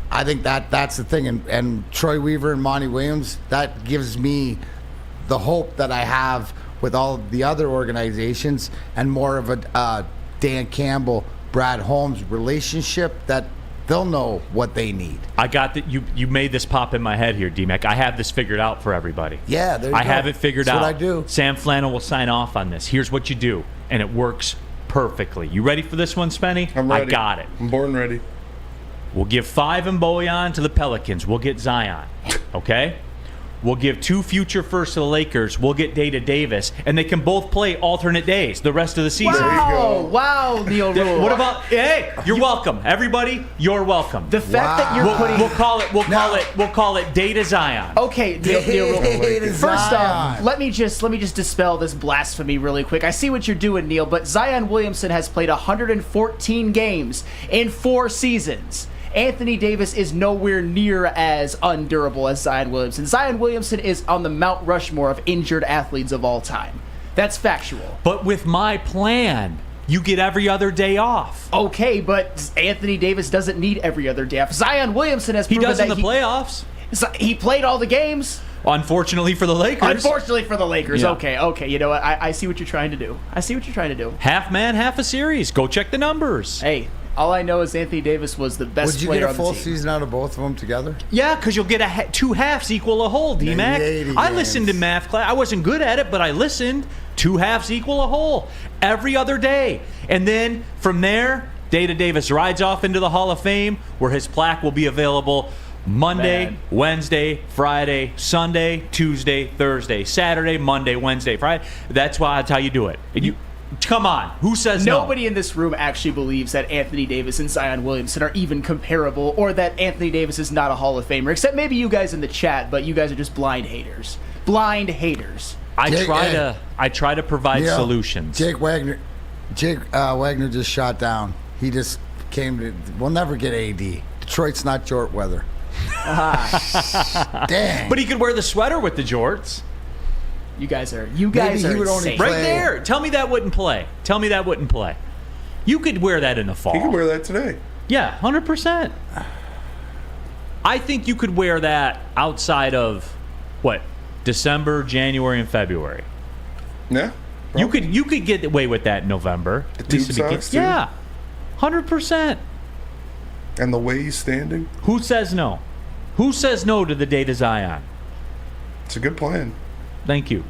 I think that's the thing. And Troy Weaver and Monty Williams, that gives me the hope that I have with all the other organizations and more of a Dan Campbell, Brad Holmes relationship that they'll know what they need. I got that. You made this pop in my head here, D-Mac. I have this figured out for everybody. Yeah, there you go. I have it figured out. That's what I do. Sam Flannel will sign off on this. Here's what you do, and it works perfectly. You ready for this one, Spenny? I'm ready. I got it. I'm born ready. We'll give 5 and Bojan to the Pelicans. We'll get Zion. Okay? We'll give 2 future firsts to the Lakers. We'll get Data Davis. And they can both play alternate days the rest of the season. Wow, Neal Ruhl. What about, hey, you're welcome. Everybody, you're welcome. The fact that you're putting... We'll call it Data Zion. Okay, Neal Ruhl. First off, Zion. let me just dispel this blasphemy really quick. I see what you're doing, Neal, but Zion Williamson has played 114 games in 4 seasons. Anthony Davis is nowhere near as undurable as Zion Williamson. Zion Williamson is on the Mount Rushmore of injured athletes of all time. That's factual. But with my plan, you get every other day off. Okay, but Anthony Davis doesn't need every other day off. Zion Williamson has proven He does in that the playoffs. He played all the games. Unfortunately for the Lakers. Unfortunately for the Lakers. Yeah. Okay. You know what? I see what you're trying to do. Half man, half a series. Go check the numbers. Hey, all I know is Anthony Davis was the best Would you player get a on the full team. season out of both of them together? Yeah, because you'll get 2 halves equal a whole, D-Mac. 80 I games. listened to math class. I wasn't good at it, but I listened. 2 halves equal a whole every other day. And then from there, Data Davis rides off into the Hall of Fame, where his plaque will be available Monday, Wednesday, Friday, Sunday, Tuesday, Thursday, Saturday, Monday, Wednesday, Friday. That's how you do it. And come on, who says no? Nobody in this room actually believes that Anthony Davis and Zion Williamson are even comparable, or that Anthony Davis is not a Hall of Famer, except maybe you guys in the chat, but you guys are just blind haters. Blind haters. I try to provide solutions. Jake Wagner just shot down. He just came to. We'll never get AD. Detroit's not jort weather. Dang. But he could wear the sweater with the jorts. You guys are he would only insane. play- Right there. Tell me that wouldn't play. You could wear that in the fall. He can wear that today. Yeah, 100%. I think you could wear that outside of December, January, and February. Yeah. You could get away with that in November. The tube socks, too. Yeah, 100%. And the way he's standing. Who says no? Who says no to the Data Zion? It's a good plan. Thank you.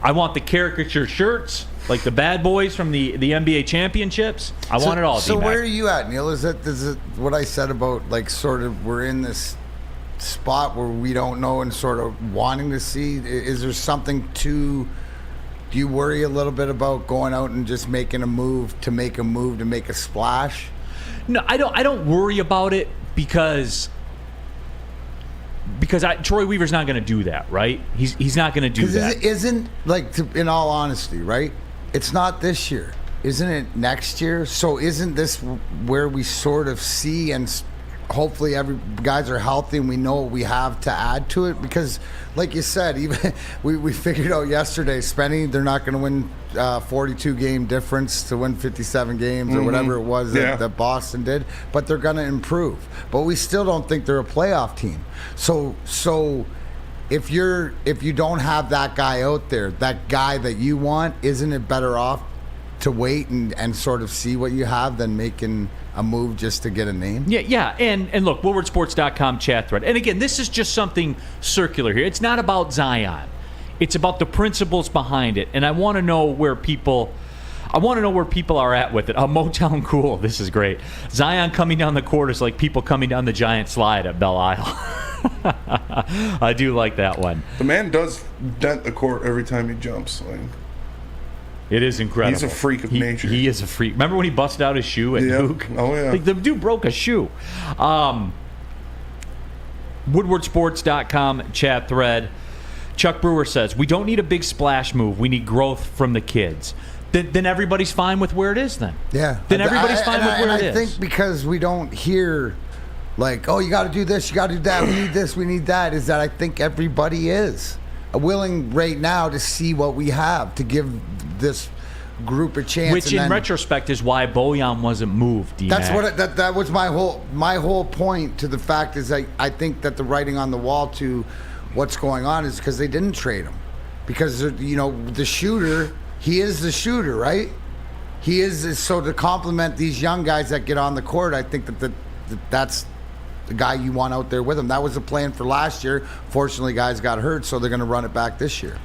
I want the caricature shirts, like the bad boys from the NBA championships. I want it all, So D-Mac. where are you at, Neal? Is it what I said about sort of we're in this spot where we don't know and sort of wanting to see? Is there something do you worry a little bit about going out and just making a move to make a splash? No, I don't worry about it because Troy Weaver's not going to do that, right? He's not going to do that. Isn't in all honesty, right? It's not this year, isn't it? Next year. So isn't this where we sort of see and hopefully every guys are healthy and we know what we have to add to it? Because, like you said, even we figured out yesterday, Spenny, they're not going to win 42 game difference to win 57 games or whatever it was that Boston did, but they're going to improve. But we still don't think they're a playoff team. So if you don't have that guy out there, that guy that you want, isn't it better off to wait and sort of see what you have than making a move just to get a name? Yeah. And look, WoodwardSports.com chat thread. And again, this is just something circular here. It's not about Zion. It's about the principles behind it. And I want to know where people are at with it. Motown Cool. This is great. Zion coming down the court is like people coming down the giant slide at Belle Isle. I do like that one. The man does dent the court every time he jumps. Like, it is incredible. He's a freak of nature. He is a freak. Remember when he busted out his shoe at Duke? Oh, yeah. Like, the dude broke a shoe. WoodwardSports.com chat thread. Chuck Brewer says, we don't need a big splash move. We need growth from the kids. Then everybody's fine with where it is then. Yeah. Then everybody's fine with where it is. I think because we don't hear, like, oh, you got to do this, you got to do that, we need this, we need that, is that I think everybody is willing right now to see what we have, to give this group a chance. Which in retrospect is why Bojan wasn't moved, D-Mac. That's what that was my whole point to the fact is I think that the writing on the wall to what's going on is because they didn't trade him. Because, you know, the shooter, he is the shooter, right? He is. So to complement these young guys that get on the court, I think that's the guy you want out there with him. That was the plan for last year. Fortunately, guys got hurt, so they're going to run it back this year.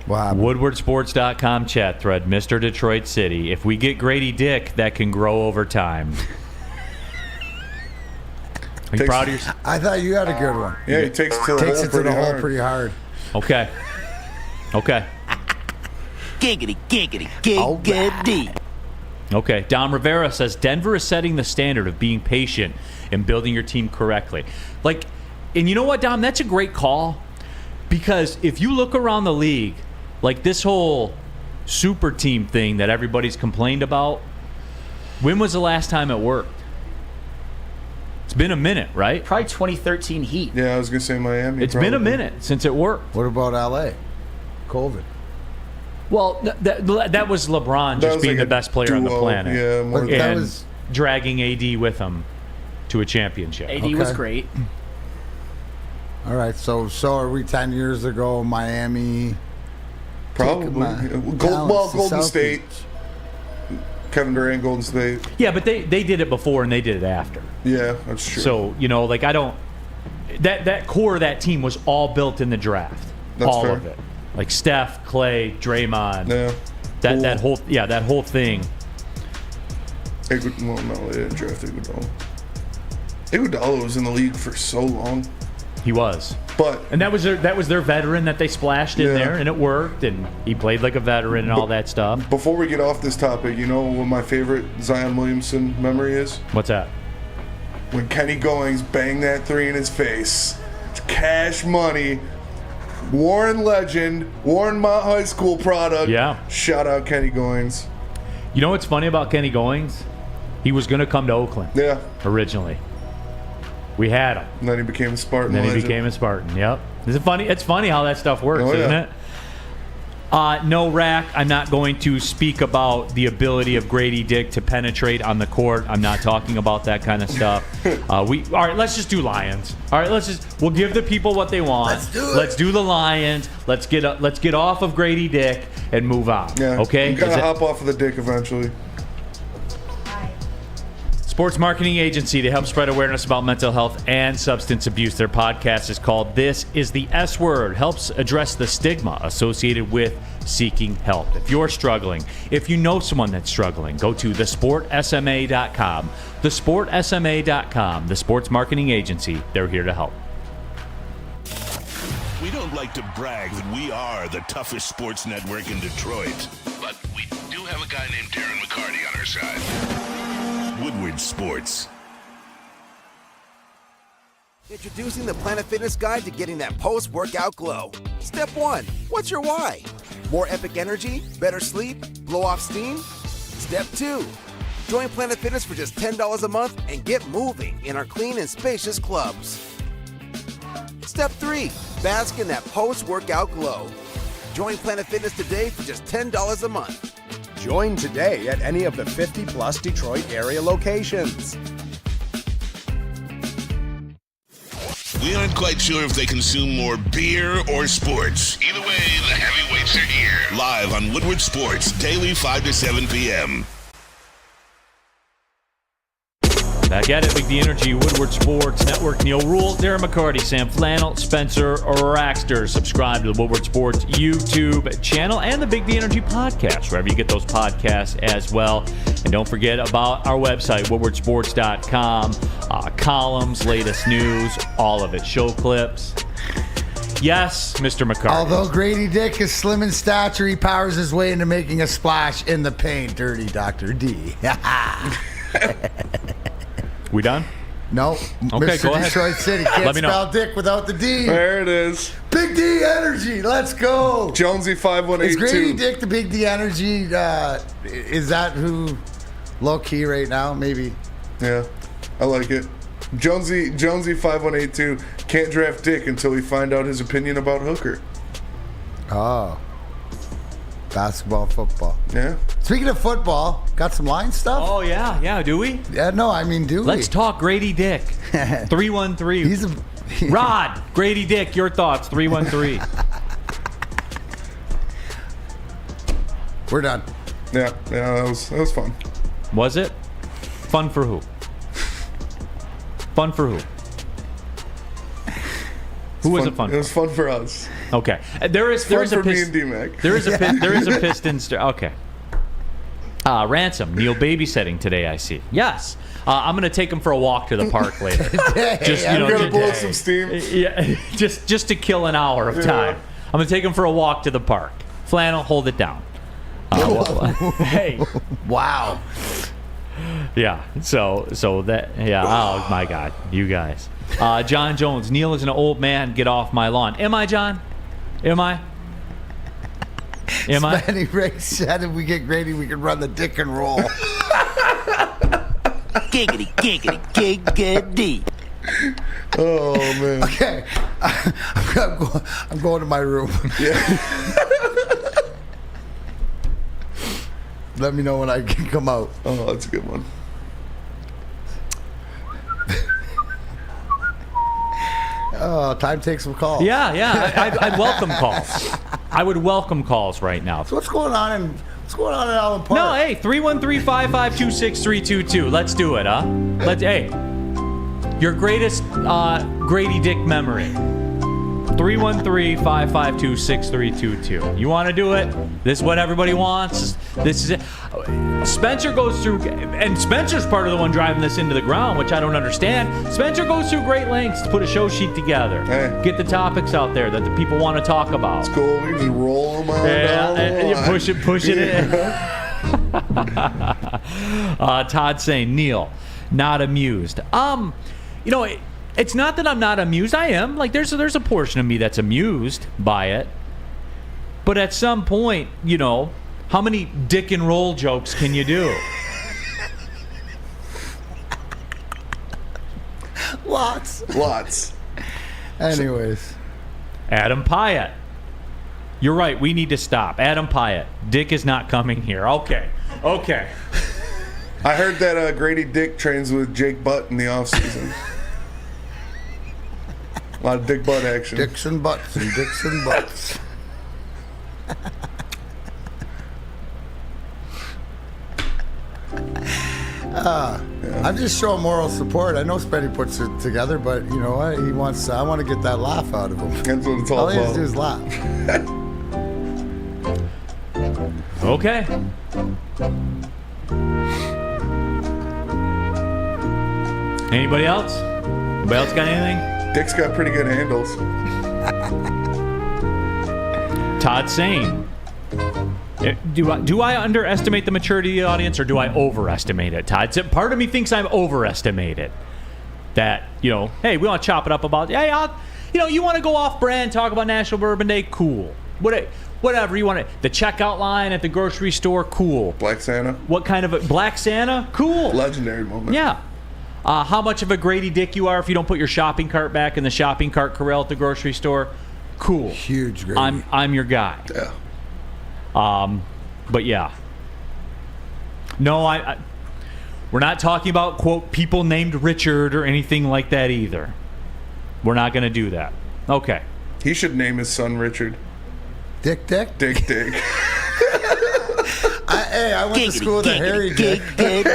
Wow. WoodwardSports.com chat thread, Mr. Detroit City. If we get Grady Dick, that can grow over time. Are you proud of yourself? I thought you had a good one. Yeah, he takes it to the hole pretty hard. Okay. Giggity, giggity, giggity. Okay. Dom Rivera says, Denver is setting the standard of being patient and building your team correctly. Like, and you know what, Dom? That's a great call. Because if you look around the league, like this whole super team thing that everybody's complained about, when was the last time it worked? It's been a minute, right? Probably 2013 Heat. Yeah, I was going to say Miami. It's been a minute since it worked. What about LA? COVID. Well, that was LeBron just being the best player on the planet. Yeah, and dragging AD with him to a championship. AD was great. All right, so are we 10 years ago, Miami? Probably. Golden State. Kevin Durant, Golden State. Yeah, but they did it before and they did it after. Yeah, that's true. So, you know, like that core of that team was all built in the draft. That's all fair. of it. Like Steph, Clay, Draymond. Yeah. That whole thing. They didn't draft Iguodala. Iguodala was in the league for so long. He was. And that was their veteran that they splashed in there, and it worked, and he played like a veteran and all that stuff. Before we get off this topic, you know what my favorite Zion Williamson memory is? What's that? When Kenny Goings banged that three in his face. It's cash money. Warren legend. Warren Mount High School product. Yeah. Shout out Kenny Goings. You know what's funny about Kenny Goings? He was going to come to Oakland. Yeah. Originally. We had him. And then he became a Spartan. Yep. It's funny how that stuff works, isn't it? No, Rack, I'm not going to speak about the ability of Grady Dick to penetrate on the court. I'm not talking about that kind of stuff. All right, let's just do Lions. All right, we'll give the people what they want. Let's do it. Let's do the Lions. Let's get off of Grady Dick and move on. Yeah. Okay? You gotta hop off of the dick eventually. Sports marketing agency to help spread awareness about mental health and substance abuse. Their podcast is called This is the S Word. Helps address the stigma associated with seeking help. If you're struggling, if you know someone that's struggling, go to thesportsma.com. Thesportsma.com, the sports marketing agency. They're here to help. We don't like to brag that we are the toughest sports network in Detroit, but we do have a guy named Darren McCarty on our side. Woodward Sports. Introducing the Planet Fitness Guide to getting that post-workout glow. Step 1. What's your why? More epic energy? Better sleep? Blow off steam? Step 2. Join Planet Fitness for just $10 a month and get moving in our clean and spacious clubs. Step 3. Bask in that post-workout glow. Join Planet Fitness today for just $10 a month. Join today at any of the 50-plus Detroit area locations. We We aren't quite sure if they consume more beer or sports. Either way, the heavyweights are here. Live on Woodward Sports, daily 5 to 7 p.m. Back at it, Big D Energy, Woodward Sports Network. Neal Ruhl, Darren McCarty, Sam Flannel, Spencer Raxter. Subscribe to the Woodward Sports YouTube channel and the Big D Energy podcast, wherever you get those podcasts as well. And don't forget about our website, woodwardsports.com. Columns, latest news, all of it. Show clips. Yes, Mr. McCarty. Although Grady Dick is slim in stature, he powers his way into making a splash in the paint. Dirty Dr. D. We done? No. Okay, Mr. go ahead. Detroit City can't Let me know. spell Dick without the D. There it is. Big D Energy. Let's go. Jonesy 5182. Is Grady Dick the Big D Energy? Is that who low key right now? Maybe. Yeah, I like it. Jonesy 5182 can't draft Dick until we find out his opinion about Hooker. Oh. Basketball, football. Yeah. Speaking of football, got some line stuff? Oh, yeah. Do we? Yeah, no, I mean, do we? Let's talk Grady Dick. 313. Rod, Grady Dick, your thoughts. 313. We're done. Yeah, that was fun. Was it? Fun for who? Fun for who? Who was it fun for? It was fun for us. Okay. There is a me and D-Mac. There is a Pistons. Okay. Ransom, Neal babysitting today, I see. Yes. I'm going to take him for a walk to the park later. I'm going to blow some steam. Yeah, just to kill an hour of time. I'm going to take him for a walk to the park. Flannel, hold it down. Hey. Wow. Yeah. So that. Yeah. Oh my God, you guys. John Jones. Neal is an old man. Get off my lawn. Am I, John? Am I? Spenny Ray said if we get Grady, we can run the Dick and Roll. Giggity, giggity, giggity. Oh, man. Okay. I'm going to my room. Yeah. Let me know when I can come out. Oh, that's a good one. Oh, time to take some calls. Yeah. I'd welcome calls. I would welcome calls right now. So what's going on in Allen Park? No, hey, 313-552-6322. Let's do it, huh? Hey, your greatest Grady Dick memory. 313-552-6322. You want to do it? This is what everybody wants. This is it. Spencer goes through, and Spencer's part of the one driving this into the ground, which I don't understand. Spencer goes through great lengths to put a show sheet together. Hey. Get the topics out there that the people want to talk about. It's cool. We just roll them on down the line. Push it in. Todd saying, Neal, not amused. It's not that I'm not amused. I am. Like, there's a portion of me that's amused by it. But at some point, how many Dick and Roll jokes can you do? Lots. Anyways. Adam Pyatt. You're right. We need to stop. Adam Pyatt. Dick is not coming here. Okay. I heard that Grady Dick trains with Jake Butt in the offseason. A lot of Dick Butt action. Dicks and butts and dicks and butts. I'm just showing moral support. I know Spenny puts it together, but you know what? I want to get that laugh out of him. That's what it's all he has about. to do is laugh. Okay. Anybody else? Anybody else got anything? Dick's got pretty good handles. Todd saying, do I underestimate the maturity of the audience or do I overestimate it? Todd said, part of me thinks I'm overestimated. That, hey, we want to chop it up about, hey, you want to go off brand, talk about National Bourbon Day, cool. Whatever you want to, the checkout line at the grocery store, cool. Black Santa. What kind of Black Santa? Cool. Legendary moment. Yeah. How much of a Grady Dick you are if you don't put your shopping cart back in the shopping cart corral at the grocery store? Cool. Huge Grady. I'm your guy. Yeah. But yeah. No, we're not talking about, quote, people named Richard or anything like that either. We're not going to do that. Okay. He should name his son Richard. Dick. Dick. I went to school with a Harry Dick.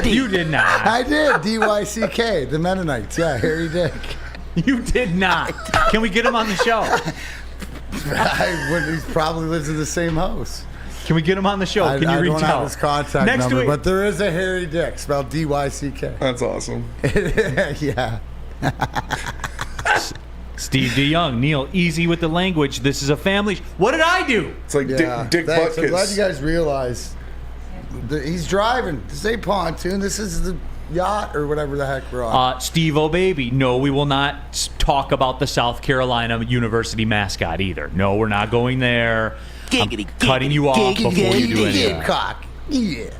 You did not. I did. DYCK, the Mennonites. Yeah, Harry Dick. You did not. Can we get him on the show? He probably lives in the same house. Can we get him on the show? Can you reach out? I don't have his contact Next number, week. but there is a Harry Dick, spelled DYCK. That's awesome. Yeah. Steve DeYoung, Neal, easy with the language. This is a family. What did I do? It's like Dick Thanks. Butkus. I'm glad you guys realize he's driving. This ain't pontoon. This is the yacht or whatever the heck we're on. Steve O'Baby. No, we will not talk about the South Carolina University mascot either. No, we're not going there. I'm cutting you off before you do anything. Yeah.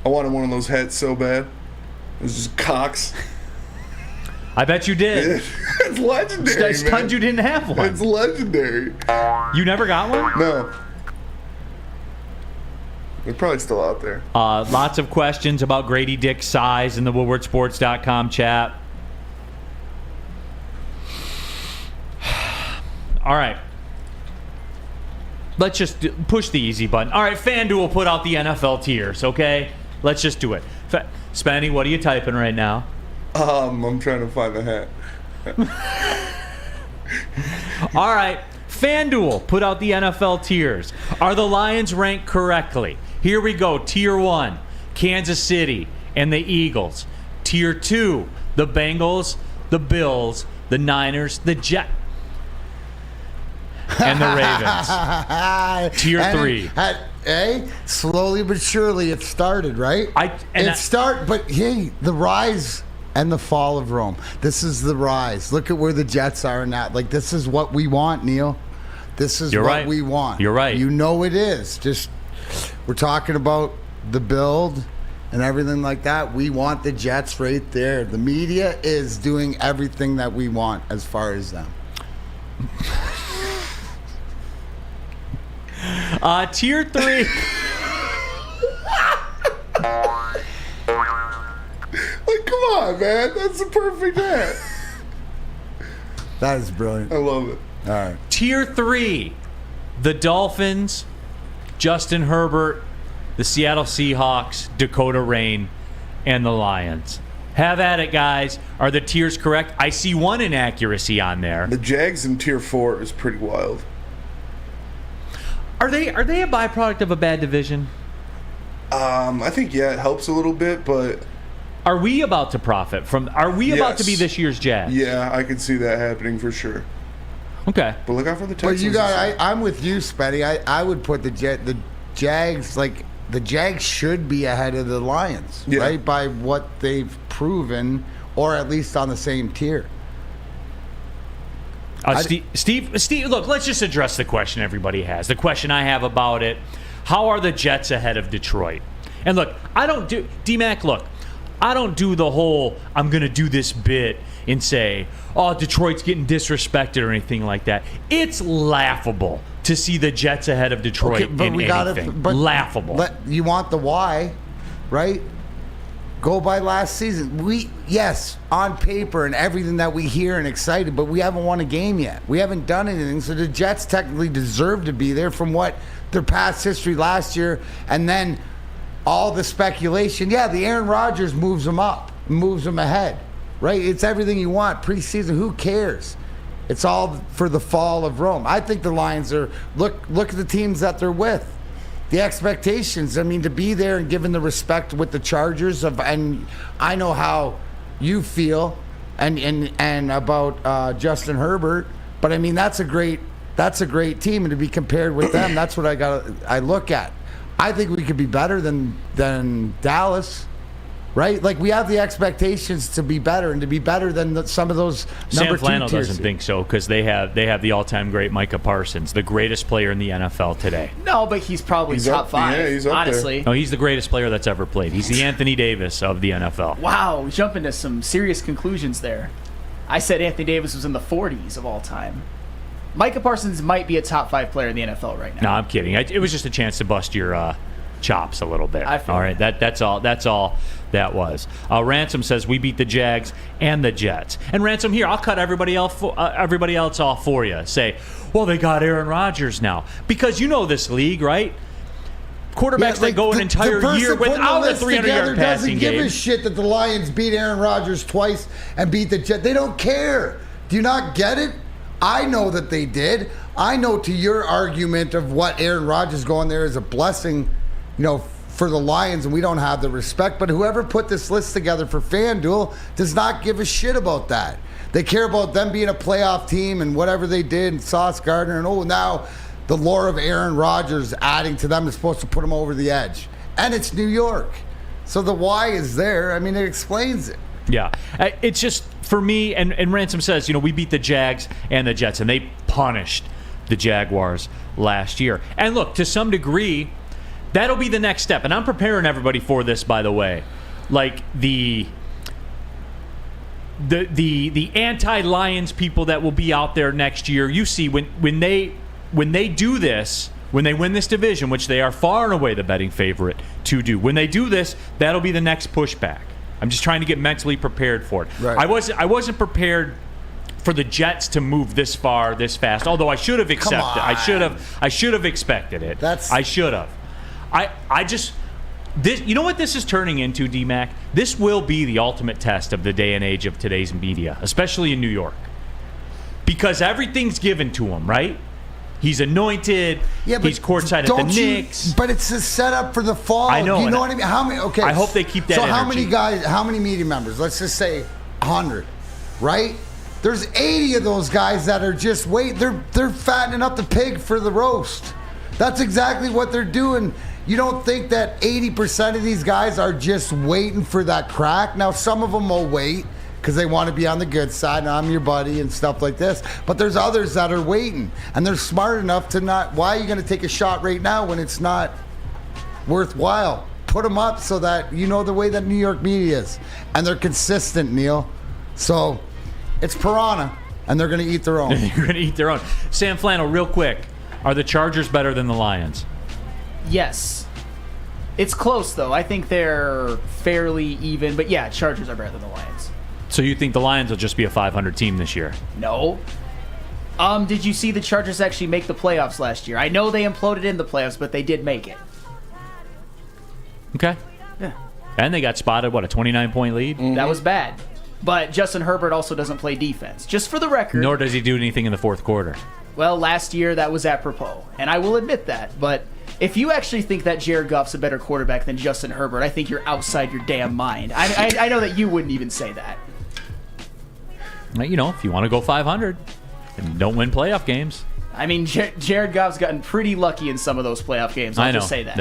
I wanted one of those hats so bad. It was just cocks. I bet you did. It's legendary, I stunned you didn't have one. It's legendary. You never got one? No. They're probably still out there. Lots of questions about Grady Dick's size in the WoodwardSports.com chat. All right. Let's just push the easy button. All right, FanDuel put out the NFL tiers, okay? Let's just do it. Spanny, what are you typing right now? I'm trying to find the hat. All right, FanDuel put out the NFL tiers. Are the Lions ranked correctly? Here we go. Tier 1, Kansas City and the Eagles. Tier 2, the Bengals, the Bills, the Niners, the Jets, and the Ravens. Tier 3. Slowly but surely it started, right? But hey, the rise and the fall of Rome. This is the rise. Look at where the Jets are now. Like, this is what we want, Neal. This is what we want. You're right. You know it is. Just, we're talking about the build and everything like that. We want the Jets right there. The media is doing everything that we want as far as them. Tier 3. Like, come on, man. That's the perfect hat. That is brilliant. I love it. All right. Tier 3, the Dolphins, Justin Herbert, the Seattle Seahawks, Dakota Rain, and the Lions. Have at it, guys. Are the tiers correct? I see one inaccuracy on there. The Jags in Tier 4 is pretty wild. Are they a byproduct of a bad division? I think, it helps a little bit, but... Are we about to profit from... Are we about to be this year's Jags? Yeah, I can see that happening for sure. Okay. But look out for the Texans. But you got... I'm with you, Spetty. I would put the Jags... Like, the Jags should be ahead of the Lions, right? By what they've proven, or at least on the same tier. Steve, look, let's just address the question everybody has. The question I have about it, how are the Jets ahead of Detroit? And look, I don't do the whole, I'm going to do this bit and say, oh, Detroit's getting disrespected or anything like that. It's laughable to see the Jets ahead of Detroit in anything. Laughable. You want the why, right? Go by last season. Yes, on paper and everything that we hear and excited, but we haven't won a game yet. We haven't done anything, so the Jets technically deserve to be there from what their past history last year, and then all the speculation. Yeah, the Aaron Rodgers moves them up, moves them ahead, right? It's everything you want. Preseason, who cares? It's all for the fall of Rome. I think the Lions are, look at the teams that they're with. The expectations, I mean, to be there and given the respect with the Chargers and I know how you feel and about Justin Herbert, but I mean that's a great team, and to be compared with them, that's what I look at. I think we could be better than Dallas, right? Like, we have the expectations to be better and to be better than some of those number 2 Sam Flannel tiers. doesn't think so because they have the all-time great Micah Parsons, the greatest player in the NFL today. No, but he's probably top 5. Yeah, he's up honestly. there. No, he's the greatest player that's ever played. He's the Anthony Davis of the NFL. Wow, jumping to some serious conclusions there. I said Anthony Davis was in the 40s of all time. Micah Parsons might be a top 5 player in the NFL right now. No, I'm kidding. It was just a chance to bust your chops a little bit. I feel all right, that's all that was. Ransom says we beat the Jags and the Jets. And Ransom, here, I'll cut everybody else off for you. Say, well, they got Aaron Rodgers now. Because you know this league, right? Quarterbacks that go an entire year without a 300-yard passing doesn't give game. a shit that the Lions beat Aaron Rodgers twice and beat the Jets. They don't care. Do you not get it? I know that they did. I know to your argument of what Aaron Rodgers going there is a blessing, for the Lions, and we don't have the respect. But whoever put this list together for FanDuel does not give a shit about that. They care about them being a playoff team and whatever they did, and Sauce Gardner, and now the lore of Aaron Rodgers adding to them is supposed to put them over the edge. And it's New York. So the why is there. I mean, it explains it. Yeah. It's just, for me, and Ransom says, we beat the Jags and the Jets, and they punished the Jaguars last year. And look, to some degree, that'll be the next step. And I'm preparing everybody for this, by the way. Like the anti-Lions people that will be out there next year. You see, when they do this, when they win this division, which they are far and away the betting favorite to do, when they do this, that'll be the next pushback. I'm just trying to get mentally prepared for it. Right. I wasn't prepared for the Jets to move this far, this fast. Although I should have accepted. I should have expected it. I should have. I just this. You know what this is turning into, D-Mac? This will be the ultimate test of the day and age of today's media, especially in New York, because everything's given to him, right? He's anointed. Yeah, he's courtside at the Knicks. But it's a setup for the fall. I know. You know what I mean? How many? Okay. I hope they keep that. So energy. how many media members? Let's just say 100, right? There's 80 of those guys that are just they're fattening up the pig for the roast. That's exactly what they're doing. You don't think that 80% of these guys are just waiting for that crack? Now, some of them will wait because they want to be on the good side, and I'm your buddy and stuff like this. But there's others that are waiting, and they're smart enough to not. Why are you going to take a shot right now when it's not worthwhile? Put them up so that you know the way that New York media is. And they're consistent, Neal. So it's piranha, and they're going to eat their own. You're going to eat their own. Sam Flannel, real quick. Are the Chargers better than the Lions? Yes. It's close, though. I think they're fairly even. But, yeah, Chargers are better than the Lions. So you think the Lions will just be a 500 team this year? No. Did you see the Chargers actually make the playoffs last year? I know they imploded in the playoffs, but they did make it. Okay. Yeah. And they got spotted, what, a 29-point lead? Mm-hmm. That was bad. But Justin Herbert also doesn't play defense. Just for the record. Nor does he do anything in the fourth quarter. Well, last year that was apropos, and I will admit that. But if you actually think that Jared Goff's a better quarterback than Justin Herbert, I think you're outside your damn mind. I know that you wouldn't even say that. If you want to go 500 and don't win playoff games. I mean, Jared Goff's gotten pretty lucky in some of those playoff games. I'll just say that.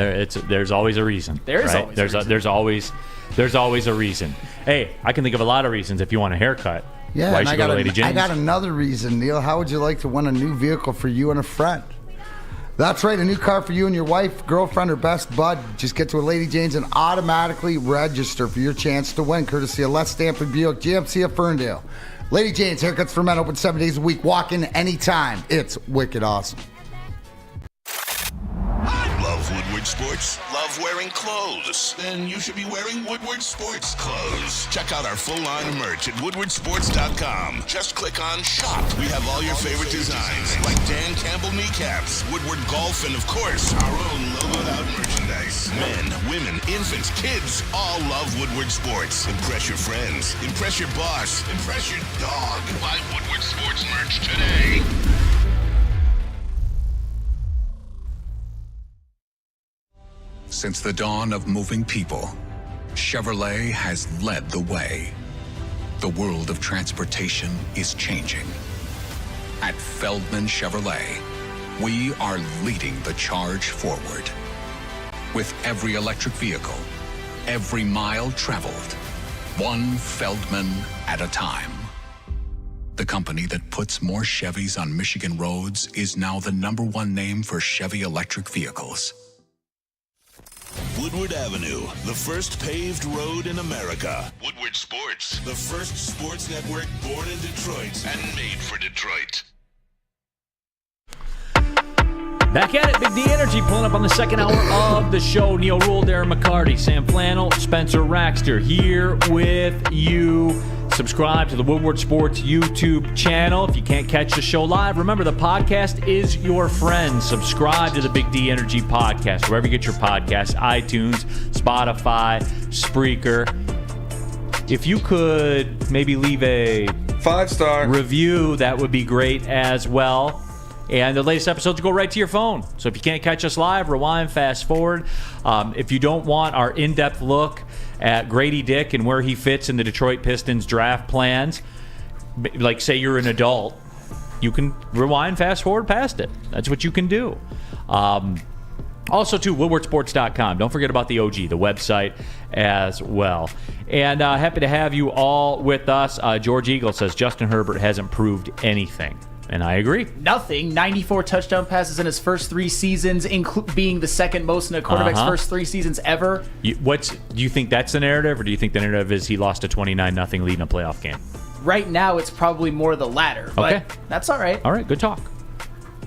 There's always a reason. There is right? always a reason. There's always a reason. Hey, I can think of a lot of reasons if you want a haircut. Yeah, why and you should go to Lady Jane's. I got another reason, Neal. How would you like to win a new vehicle for you and a friend? That's right, a new car for you and your wife, girlfriend, or best bud. Just get to a Lady Jane's and automatically register for your chance to win, courtesy of Les Stanford Buick GMC of Ferndale. Lady Jane's, haircuts for men, open 7 days a week. Walk in anytime. It's wicked awesome. Love Woodward Sports? Love wearing clothes? Then you should be wearing Woodward Sports clothes. Check out our full line of merch at woodwardsports.com. Just click on shop. We have all your favorite designs, like Dan Campbell kneecaps, Woodward golf, and of course, our own logoed out merchandise. Men, women, infants, kids all love Woodward Sports. Impress your friends. Impress your boss. Impress your dog. Buy Woodward Sports merch today. Since the dawn of moving people, Chevrolet has led the way. The world of transportation is changing. At Feldman Chevrolet, we are leading the charge forward. With every electric vehicle, every mile traveled, one Feldman at a time. The company that puts more Chevys on Michigan roads is now the #1 name for Chevy electric vehicles. Woodward Avenue, the first paved road in America. Woodward Sports, the first sports network born in Detroit and made for Detroit. Back at it, Big D Energy, pulling up on the second hour of the show. Neal Ruhl, Darren McCarty, Sam Flannel, Spencer Raxter here with you. Subscribe to the Woodward Sports YouTube channel. If you can't catch the show live, remember the podcast is your friend. Subscribe to the Big D Energy podcast, wherever you get your podcasts, iTunes, Spotify, Spreaker. If you could maybe leave a 5-star review, that would be great as well. And the latest episodes go right to your phone. So if you can't catch us live, rewind, fast forward. If you don't want our in-depth look at Grady Dick and where he fits in the Detroit Pistons draft plans, like say you're an adult, you can rewind, fast forward past it. That's what you can do. Also, too, woodwardsports.com. Don't forget about the OG, the website as well. And happy to have you all with us. George Eagle says Justin Herbert hasn't proved anything. And I agree. Nothing. 94 touchdown passes in his first 3 seasons, being the second most in a quarterback's first 3 seasons ever. Do you think that's the narrative, or do you think the narrative is he lost a 29-0 lead in a playoff game? Right now, it's probably more the latter. Okay. But that's all right. All right, good talk.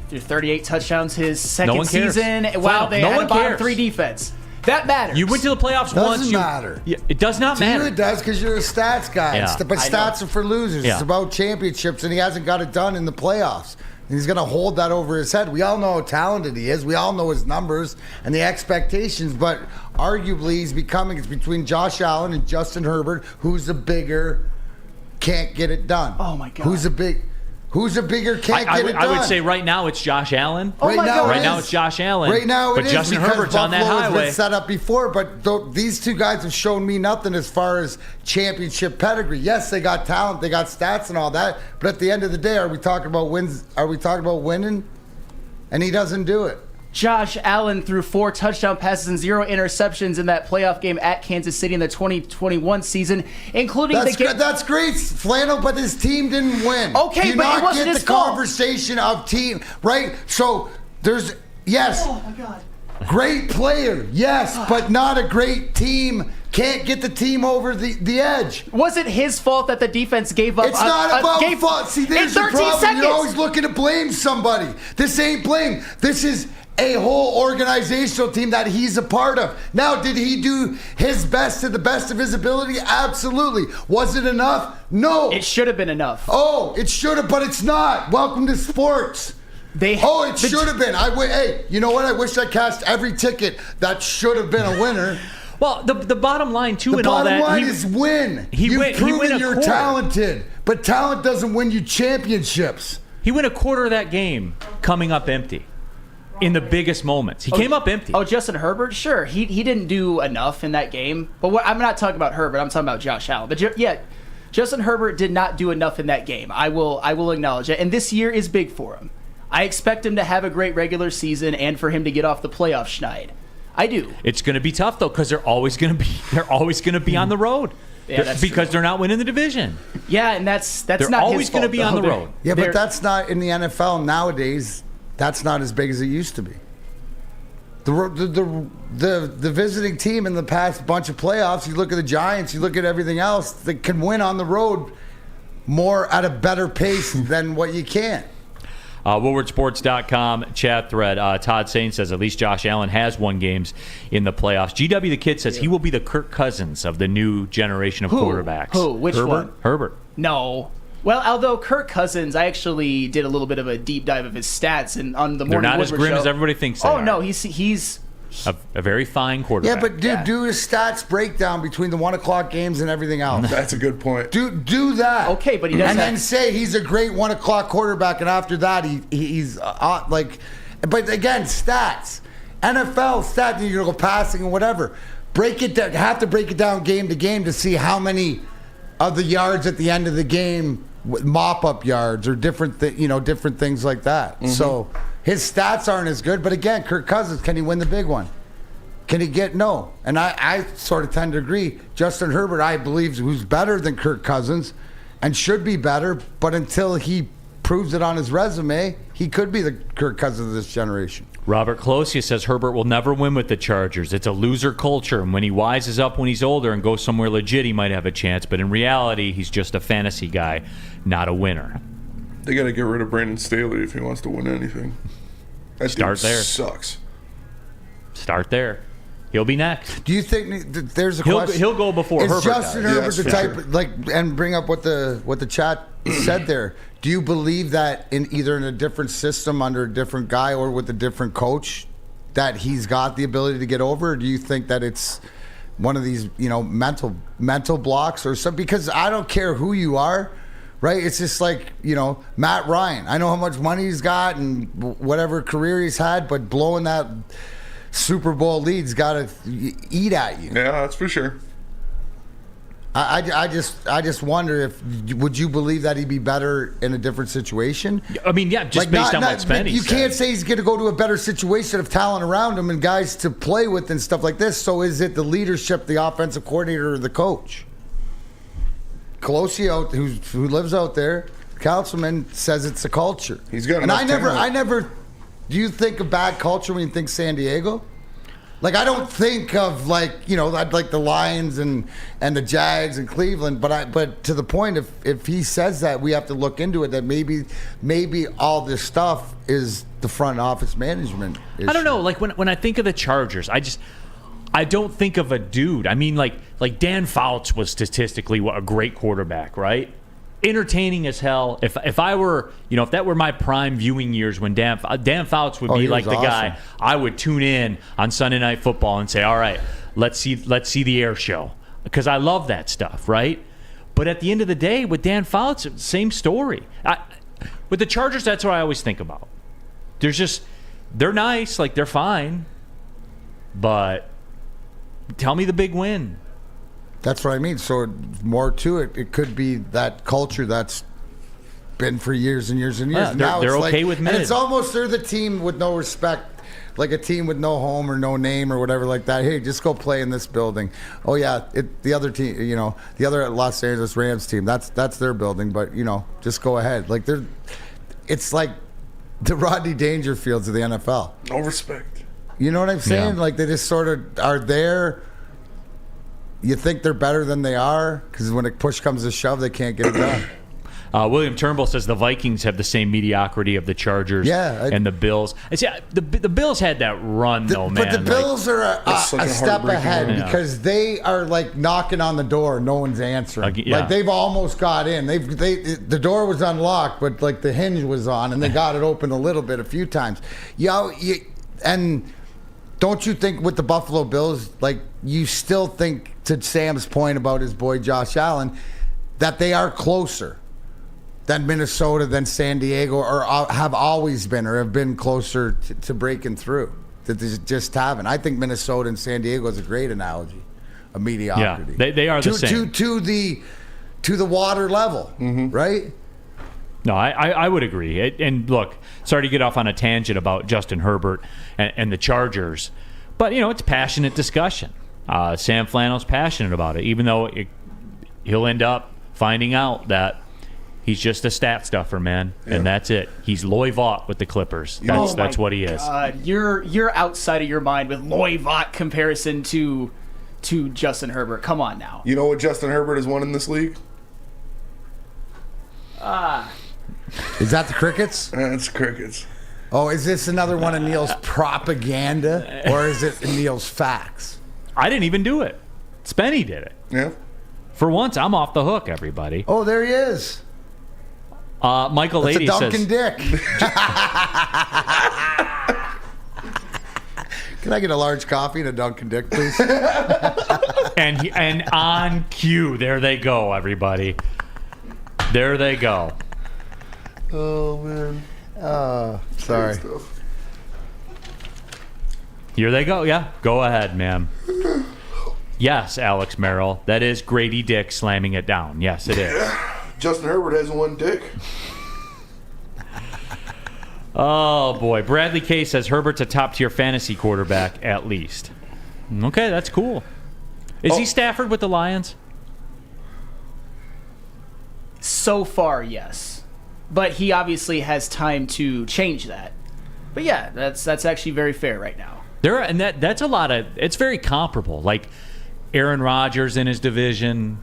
Through 38 touchdowns his second one cares. season. Wow, they no had one a bottom cares. 3 defense. That matters. You went to the playoffs once. Doesn't matter. Yeah, it does not To matter. you it does because you're a stats guy. Yeah. But stats are for losers. Yeah. It's about championships, and he hasn't got it done in the playoffs. And he's going to hold that over his head. We all know how talented he is. We all know his numbers and the expectations. But arguably, he's becoming, it's between Josh Allen and Justin Herbert. Who's the bigger can't get it done? Oh, my God. Who's a bigger can't get it done? I would say right now it's Josh Allen. Right now it's Josh Allen. Right now but it is Justin because Herbert's on that Buffalo has highway. been set up before, but these two guys have shown me nothing as far as championship pedigree. Yes, they got talent, they got stats and all that, but at the end of the day, are we talking about wins? Are we talking about winning? And he doesn't do it. Josh Allen threw 4 touchdown passes and 0 interceptions in that playoff game at Kansas City in the 2021 season, including That's great, Flannel, but his team didn't win. Okay, but it wasn't his fault. Conversation of team, right? So there's, yes. Oh, my God. Great player, yes, but not a great team. Can't get the team over the edge. Was it his fault that the defense gave up? It's not about fault. See, there's the problem. Seconds. You're always looking to blame somebody. This ain't blame. This is a whole organizational team that he's a part of. Now, did he do his best to the best of his ability? Absolutely. Was it enough? No. It should have been enough. Oh, it should have, but it's not. Welcome to sports. It should have been. Hey, you know what? I wish I cashed every ticket that should have been a winner. Well, the bottom line, too, the and all that. The bottom line is win. You've proven you're talented, but talent doesn't win you championships. He went a quarter of that game coming up empty in the biggest moments. He came up empty. Oh, Justin Herbert? Sure. He didn't do enough in that game. But I'm not talking about Herbert. I'm talking about Josh Allen. But yeah, Justin Herbert did not do enough in that game. I will acknowledge it. And this year is big for him. I expect him to have a great regular season and for him to get off the playoff schneid. I do. It's going to be tough though, because they're always going to be on the road. Yeah, because they're not winning the division. Yeah, and that's they're not always his fault, going to be on the road. Yeah, but that's not in the NFL nowadays. That's not as big as it used to be. The visiting team in the past bunch of playoffs, you look at the Giants, you look at everything else, they can win on the road more at a better pace than what you can. WoodwardSports.com chat thread. Todd Sain says at least Josh Allen has won games in the playoffs. GW the Kid says he will be the Kirk Cousins of the new generation of quarterbacks. Who? Which one? Herbert. No. Well, although Kirk Cousins, I actually did a little bit of a deep dive of his stats, and on the they're Morning not Woodward as grim show, as everybody thinks they are. no, he's a very fine quarterback. Yeah, but dude, do a stats breakdown between the 1 o'clock games and everything else. That's a good point. Do that. Okay, but he doesn't. And then say he's a great 1 o'clock quarterback, and after that he's like. But again, stats, NFL stats. You're gonna go passing and whatever. Break it down. Have to break it down game to game to see how many of the yards at the end of the game, mop up yards or different things like that. Mm-hmm. So. His stats aren't as good, but again, Kirk Cousins, can he win the big one? Can he get no? And I sort of tend to agree. Justin Herbert, I believe, who's better than Kirk Cousins and should be better, but until he proves it on his resume, he could be the Kirk Cousins of this generation. Robert Closia says Herbert will never win with the Chargers. It's a loser culture, and when he wises up when he's older and goes somewhere legit, he might have a chance, but in reality, he's just a fantasy guy, not a winner. They got to get rid of Brandon Staley if he wants to win anything. That Start dude there. Sucks. Start there. He'll be next. Do you think there's a He'll question? he'll go before Is Herbert Justin does. Herbert Yes, the for type sure. and bring up what the chat said there? Do you believe that in either in a different system under a different guy or with a different coach that he's got the ability to get over? Or do you think that it's one of these mental blocks or something? Because I don't care who you are. Right, it's just like Matt Ryan. I know how much money he's got and whatever career he's had, but blowing that Super Bowl lead's got to eat at you. Yeah, that's for sure. I just wonder if would you believe that he'd be better in a different situation? I mean, yeah, just based on what Spenny you said. can't say he's going to go to a better situation of talent around him and guys to play with and stuff like this. So is it the leadership, the offensive coordinator, or the coach? Colosio, who lives out there, councilman, says it's a culture. He's got and enough I talent. never. Do you think of bad culture when you think San Diego? Like I don't think of I'd like the Lions and the Jags and Cleveland, but to the point if he says that, we have to look into it. That maybe all this stuff is the front office management issue. I don't know. Like when I think of the Chargers, I don't think of a dude. I mean, like Dan Fouts was statistically a great quarterback, right? Entertaining as hell. If I were, if that were my prime viewing years when Dan Fouts would be like the guy, I would tune in on Sunday Night Football and say, all right, let's see the air show, because I love that stuff, right? But at the end of the day, with Dan Fouts, same story. With the Chargers, that's what I always think about. They're nice, like they're fine, but tell me the big win. That's what I mean. So more to it. It could be that culture that's been for years and years and years. Yeah, they're it's okay with mid. And it's almost they're the team with no respect, like a team with no home or no name or whatever like that. Hey, just go play in this building. Oh yeah, the other team, the other Los Angeles Rams team. That's their building, but just go ahead. Like it's like the Rodney Dangerfields of the NFL. No respect. You know what I'm saying? Yeah. Like they just sort of are there. You think they're better than they are because when a push comes to shove, they can't get it done. William Turnbull says the Vikings have the same mediocrity of the Chargers and the Bills. And see, the Bills had that run, though, man. But the Bills are a step ahead run. because they are like knocking on the door. No one's answering. Yeah. Like they've almost got in. The door was unlocked, but like the hinge was on, and they got it open a little bit a few times. And don't you think with the Buffalo Bills, like you still think, to Sam's point about his boy Josh Allen, that they are closer than Minnesota, than San Diego, or have always been, or have been closer to breaking through? That they just haven't. I think Minnesota and San Diego is a great analogy of mediocrity. Yeah, they are the same. To the water level, right? No, I would agree. And look, sorry to get off on a tangent about Justin Herbert and the Chargers, but it's passionate discussion. Sam Flannel's passionate about it, even though he'll end up finding out that he's just a stat stuffer, man, and that's it. He's Loy Vaught with the Clippers. That's what he is. You're outside of your mind with Loy Vaught comparison to Justin Herbert. Come on now. You know what Justin Herbert has won in this league? Is that the Crickets? It's Crickets. Oh, is this another one of Neal's propaganda, or is it Neal's facts? I didn't even do it. Spenny did it. Yeah. For once, I'm off the hook, everybody. Oh, there he is. Michael That's Lady a Dunkin' says, Dick. Can I get a large coffee and a Dunkin' Dick, please? and on cue, there they go, everybody. There they go. Oh, man. Sorry. Here they go. Yeah, go ahead, ma'am. Yes, Alex Merrill. That is Grady Dick slamming it down. Yes, it is. Justin Herbert has one dick. Oh, boy. Bradley K says Herbert's a top-tier fantasy quarterback, at least. Okay, that's cool. Is he Stafford with the Lions? So far, yes. But he obviously has time to change that. But yeah, that's actually very fair right now. That's a lot of... It's very comparable. Like Aaron Rodgers in his division,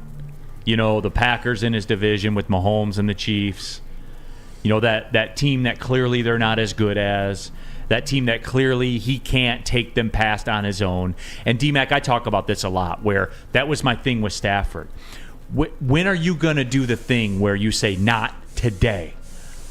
the Packers in his division with Mahomes and the Chiefs. You know, that team that clearly they're not as good as, that team that clearly he can't take them past on his own. And D-Mac, I talk about this a lot, where that was my thing with Stafford. When are you going to do the thing where you say, not today?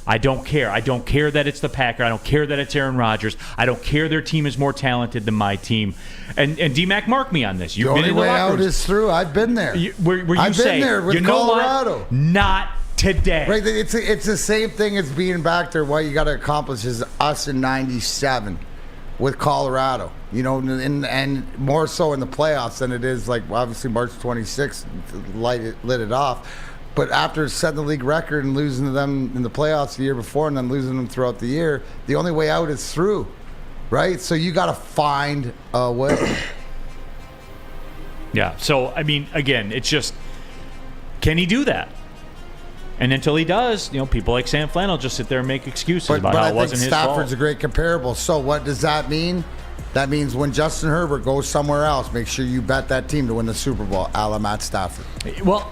I don't care. I don't care that it's the Packers. I don't care that it's Aaron Rodgers. I don't care their team is more talented than my team. And D-Mac, mark me on this. The only way out is through. I've been there. Where you I've say, been there with you know Colorado. What? Not today. Right, it's the same thing as being back there. What you got to accomplish is us in '97 with Colorado. You know, and more so in the playoffs than it is like obviously March 26th lit it off. But after setting the league record and losing to them in the playoffs the year before and then losing them throughout the year, the only way out is through, right? So you got to find a way. Yeah. So I mean, again, it's just, can he do that? And until he does, you know, people like Sam Flannel just sit there and make excuses about how it wasn't his fault. Stafford's a great comparable. So what does that mean? That means when Justin Herbert goes somewhere else, make sure you bet that team to win the Super Bowl, a la Matt Stafford. Well,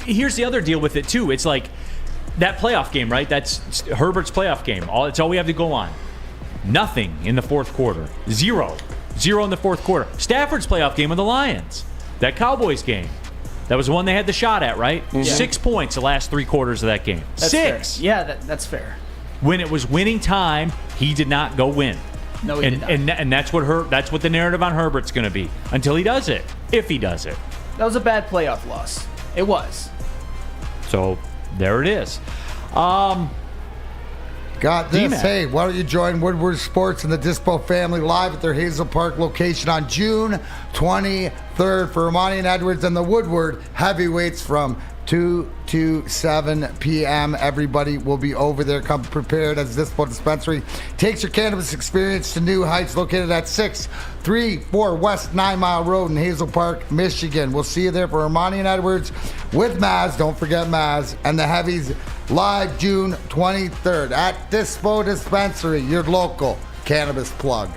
here's the other deal with it, too. It's like that playoff game, right? That's Herbert's playoff game. It's all we have to go on. Nothing in the fourth quarter. Zero in the fourth quarter. Stafford's playoff game with the Lions. That Cowboys game. That was the one they had the shot at, right? Yeah. 6 points the last 3 quarters of that game. That's 6. Fair. Yeah, that's fair. When it was winning time, he did not go win. No, he did not. And that's what the narrative on Herbert's going to be until he does it, if he does it. That was a bad playoff loss. It was. So there it is. Got this. D-Mac. Hey, why don't you join Woodward Sports and the Dispo family live at their Hazel Park location on June 23rd for Ermanni and Edwards and the Woodward heavyweights from 2 to 7 p.m. Everybody will be over there. Come prepared as Dispo Dispensary takes your cannabis experience to new heights, located at 634 West 9 Mile Road in Hazel Park, Michigan. We'll see you there for Ermanni and Edwards with Maz. Don't forget Maz. And the heavies live June 23rd at Dispo Dispensary, your local cannabis plug.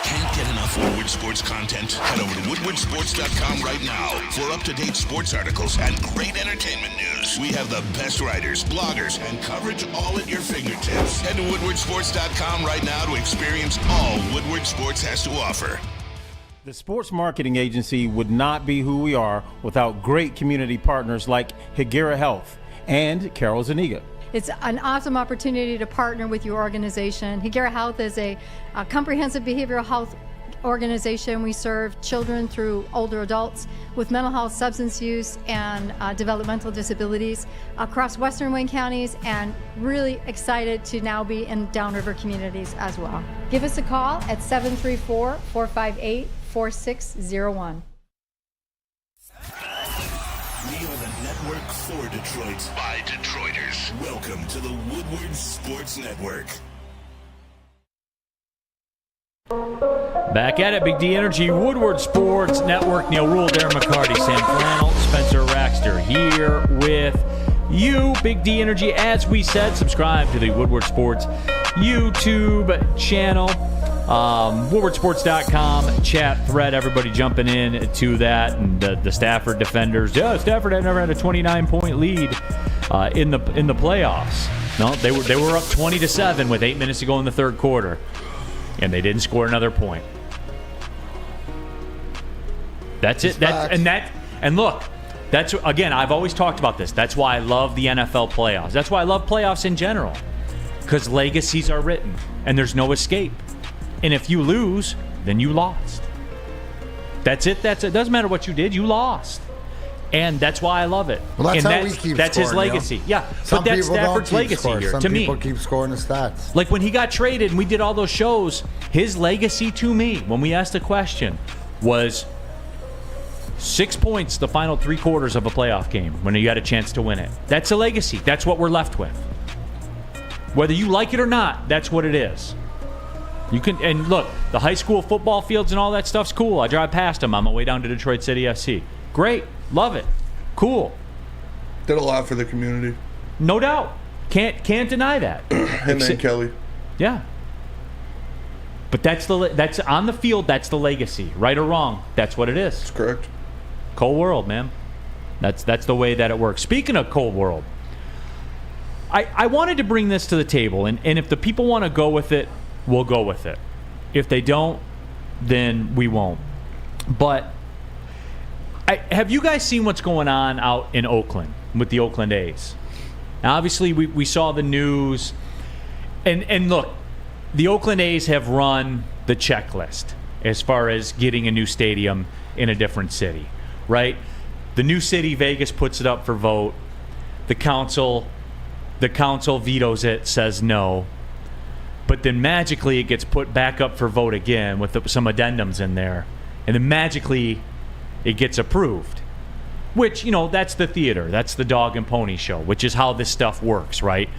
Can't get enough Woodward Sports content? Head over to woodwardsports.com right now for up-to-date sports articles and great entertainment news. We have the best writers, bloggers, and coverage all at your fingertips. Head to woodwardsports.com right now to experience all Woodward Sports has to offer. The Sports Marketing Agency would not be who we are without great community partners like Higuera Health and Carol Zaniga. It's an awesome opportunity to partner with your organization. Higuera Health is a comprehensive behavioral health organization. We serve children through older adults with mental health, substance use, and developmental disabilities across Western Wayne counties, and really excited to now be in downriver communities as well. Give us a call at 734-458-4601. We are the network for Detroit by Detroiters. Welcome to the Woodward Sports Network. Back at it, Big D Energy, Woodward Sports Network. Neal Ruhl, Darren McCarty, Sam Flannel, Spencer Raxter here with you, Big D Energy. As we said, subscribe to the Woodward Sports YouTube channel. WoodwardSports.com chat thread. Everybody jumping in to that, and the Stafford defenders. Yeah, Stafford had never had a 29-point lead in the playoffs. No, they were up 20-7 with 8 minutes to go in the third quarter, and they didn't score another point. That's it. And look, that's again. I've always talked about this. That's why I love the NFL playoffs. That's why I love playoffs in general, because legacies are written, and there's no escape. And if you lose, then you lost. That's it. It doesn't matter what you did. You lost. And that's why I love it. Well, that's and how we keep that's scoring, his legacy. Neal. Yeah. Some but that's people Stafford's don't keep legacy scoring. here, Some to me. people keep scoring the stats. Like when he got traded and we did all those shows, his legacy to me, when we asked the question, was 6 points the final 3 quarters of a playoff game when you had a chance to win it. That's a legacy. That's what we're left with. Whether you like it or not, that's what it is. You can, and look, the high school football fields and all that stuff's cool. I drive past them on my way down to Detroit City FC. Great. Love it. Cool. Did a lot for the community. No doubt. Can't deny that. And then Kelly. Yeah. But that's on the field, that's the legacy. Right or wrong, that's what it is. That's correct. Cold world, man. That's the way that it works. Speaking of cold world, I wanted to bring this to the table, and if the people want to go with it, we'll go with it. If they don't, then we won't. But have you guys seen what's going on out in Oakland with the Oakland A's? Now, obviously, we saw the news, and look, the Oakland A's have run the checklist as far as getting a new stadium in a different city, right? The new city, Vegas, puts it up for vote. The council vetoes it, says no. But then magically it gets put back up for vote again with some addendums in there. And then magically it gets approved. Which, that's the theater. That's the dog and pony show, which is how this stuff works, right?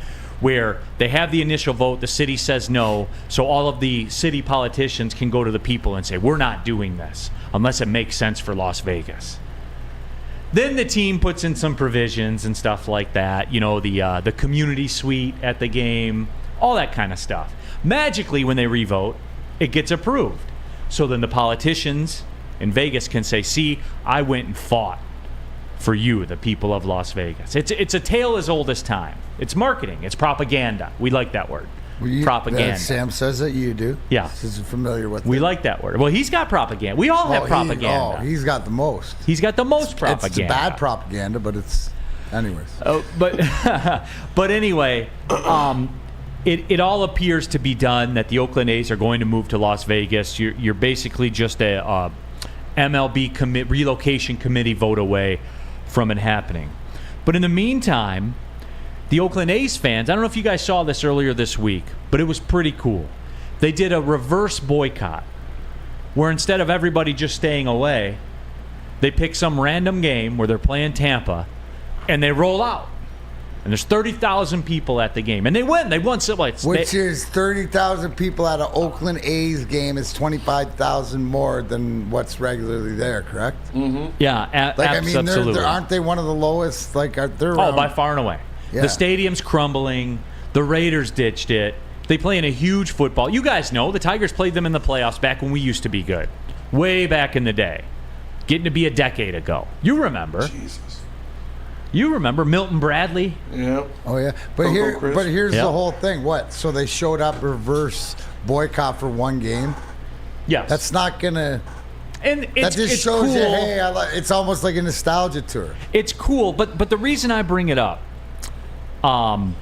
Where they have the initial vote, the city says no, so all of the city politicians can go to the people and say, we're not doing this unless it makes sense for Las Vegas. Then the team puts in some provisions and stuff like that, the community suite at the game, all that kind of stuff. Magically, when they revote, it gets approved. So then the politicians in Vegas can say, see, I went and fought for you, the people of Las Vegas. It's a tale as old as time. It's marketing. It's propaganda. We like that word. Propaganda. Sam says that you do. Yeah. He's familiar with it. We like that word. Well, he's got propaganda. We all have propaganda. He's got the most. He's got the most propaganda. It's bad propaganda, but it's... Anyways. But anyway, it all appears to be done that the Oakland A's are going to move to Las Vegas. You're basically just a MLB relocation committee vote away from it happening. But in the meantime, the Oakland A's fans, I don't know if you guys saw this earlier this week, but it was pretty cool. They did a reverse boycott where instead of everybody just staying away, they pick some random game where they're playing Tampa and they roll out. And there's 30,000 people at the game. And they win. They won. Which is 30,000 people at an Oakland A's game is 25,000 more than what's regularly there, correct? Mm-hmm. Yeah, absolutely. Aren't they one of the lowest? They're by far and away. Yeah. The stadium's crumbling. The Raiders ditched it. They play in a huge football. You guys know the Tigers played them in the playoffs back when we used to be good. Way back in the day. Getting to be a decade ago. You remember. Jesus. You remember Milton Bradley? Yeah. Oh, yeah. But here's the whole thing. What? So they showed up reverse boycott for one game? Yes. That's not going to... And that just shows cool. you, hey, it's almost like a nostalgia tour. It's cool, but the reason I bring it up, LFG,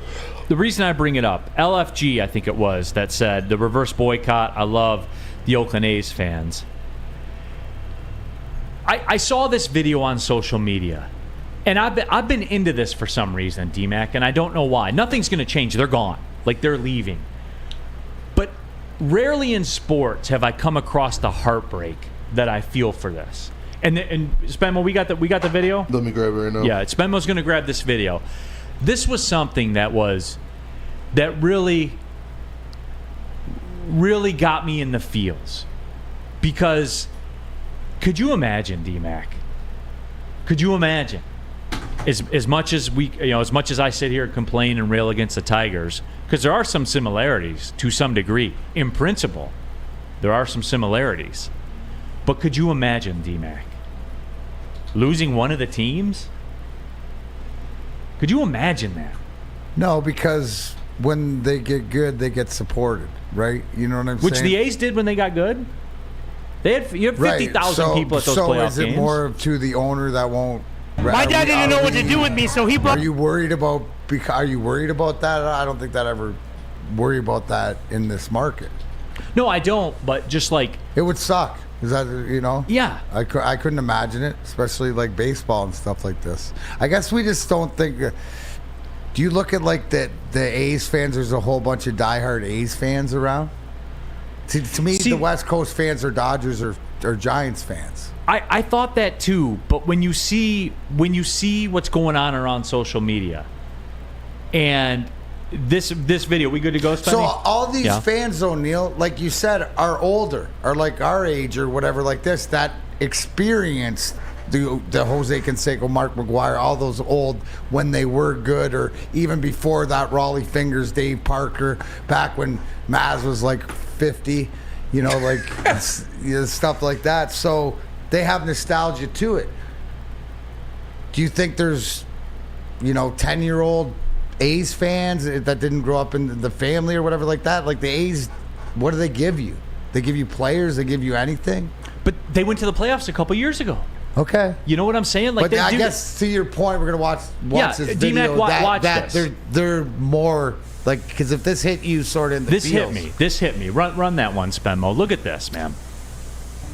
I think it was, that said the reverse boycott. I love the Oakland A's fans. I saw this video on social media, and I've been into this for some reason, D-Mac, and I don't know why. Nothing's going to change. They're gone. They're leaving. But rarely in sports have I come across the heartbreak that I feel for this. And Spenmo, we got the video? Let me grab it right now. Yeah, Spenmo's going to grab this video. This was something that really got me in the feels. Because could you imagine, D-Mac? Could you imagine? As much as I sit here and complain and rail against the Tigers, because there are some similarities to some degree. In principle, there are some similarities. But could you imagine, D-Mac, losing one of the teams? Could you imagine that? No, because when they get good, they get supported, right? You know what I'm saying? Which the A's did when they got good. You have 50,000 people at those playoff games. So is it more to the owner that won't? My dad didn't know what to do with me, so he brought. Are you worried about that? I don't think that ever worry about that in this market. No, I don't. But just it would suck. Is that Yeah. I couldn't imagine it, especially baseball and stuff like this. I guess we just don't think. Do you look at the A's fans? There's a whole bunch of diehard A's fans around. To me, the West Coast fans are Dodgers or Giants fans. I thought that too, but when you see what's going on around social media, and this video, we good to go, Spenny? So all these fans, though, Neal, like you said, are older, are our age or whatever, like this, that experienced the Jose Canseco, Mark McGwire, all those old when they were good, or even before that, Raleigh Fingers, Dave Parker, back when Maz was 50, stuff like that. So they have nostalgia to it. do you think there's, 10-year-old A's fans that didn't grow up in the family or whatever like that? Like the A's, what do they give you? They give you players? They give you anything? But they went to the playoffs a couple years ago. Okay. You know what I'm saying? Like, but I guess to your point, we're going to watch this video. Watch this. They're more like, because if this hit you sort of in the feels. This hit me. Run that one, Spenmo. Look at this, man.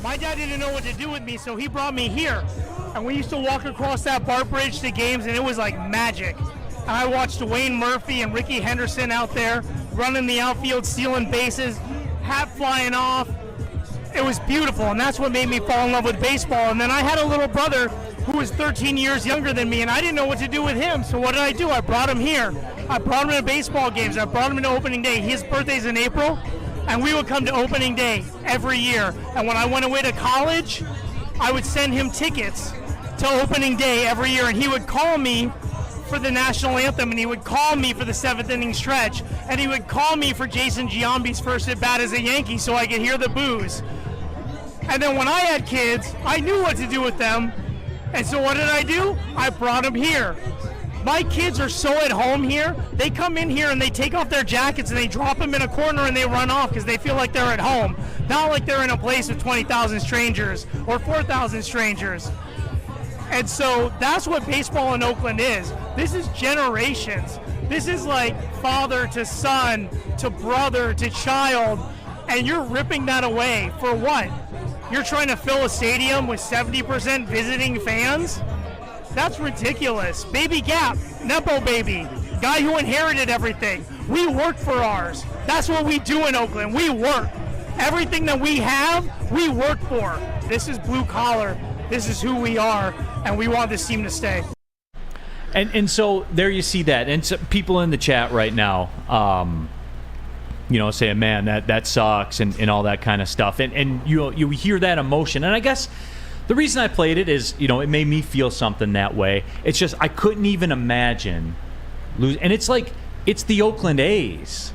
My dad didn't know what to do with me, so he brought me here. And we used to walk across that BART bridge to games, and it was like magic. And I watched Dwayne Murphy and Ricky Henderson out there running the outfield, stealing bases, hat flying off. It was beautiful, and that's what made me fall in love with baseball. And then I had a little brother who was 13 years younger than me, and I didn't know what to do with him. So what did I do? I brought him here. I brought him to baseball games. I brought him to opening day. His birthday's in April, and we would come to opening day every year. And when I went away to college, I would send him tickets to opening day every year, and he would call me for the national anthem, and he would call me for the 7th inning stretch, and he would call me for Jason Giambi's first at bat as a Yankee so I could hear the boos. And then when I had kids, I knew what to do with them, and so what did I do? I brought them here. My kids are so at home here, they come in here and they take off their jackets and they drop them in a corner and they run off because they feel like they're at home, not like they're in a place of 20,000 strangers or 4,000 strangers. And so that's what baseball in Oakland is. This is generations. This is like father to son to brother to child, and you're ripping that away for what? You're trying to fill a stadium with 70% visiting fans? That's ridiculous. Baby Gap, Nepo baby, guy who inherited everything. We work for ours. That's what we do in Oakland. We work. Everything that we have, we work for. This is blue collar. This is who we are, and we want this team to stay. And so there you see that. And so people in the chat right now, saying, man, that sucks and all that kind of stuff. And you hear that emotion. And I guess the reason I played it is, it made me feel something that way. It's just I couldn't even imagine losing. And it's like, it's the Oakland A's.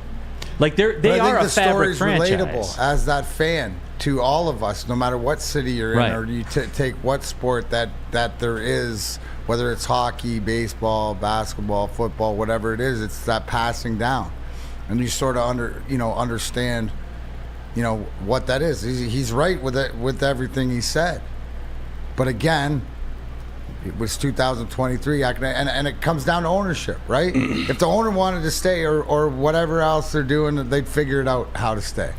Like, they are a fabric franchise. Relatable as that fan to all of us, no matter what city you're in, Right. or you take what sport that there is, whether it's hockey, baseball, basketball, football, whatever it is, it's that passing down, and you sort of understand, what that is. He's right with it, with everything he said, but again, it was 2023, and it comes down to ownership, right? If the owner wanted to stay or whatever else they're doing, they'd figure it out how to stay.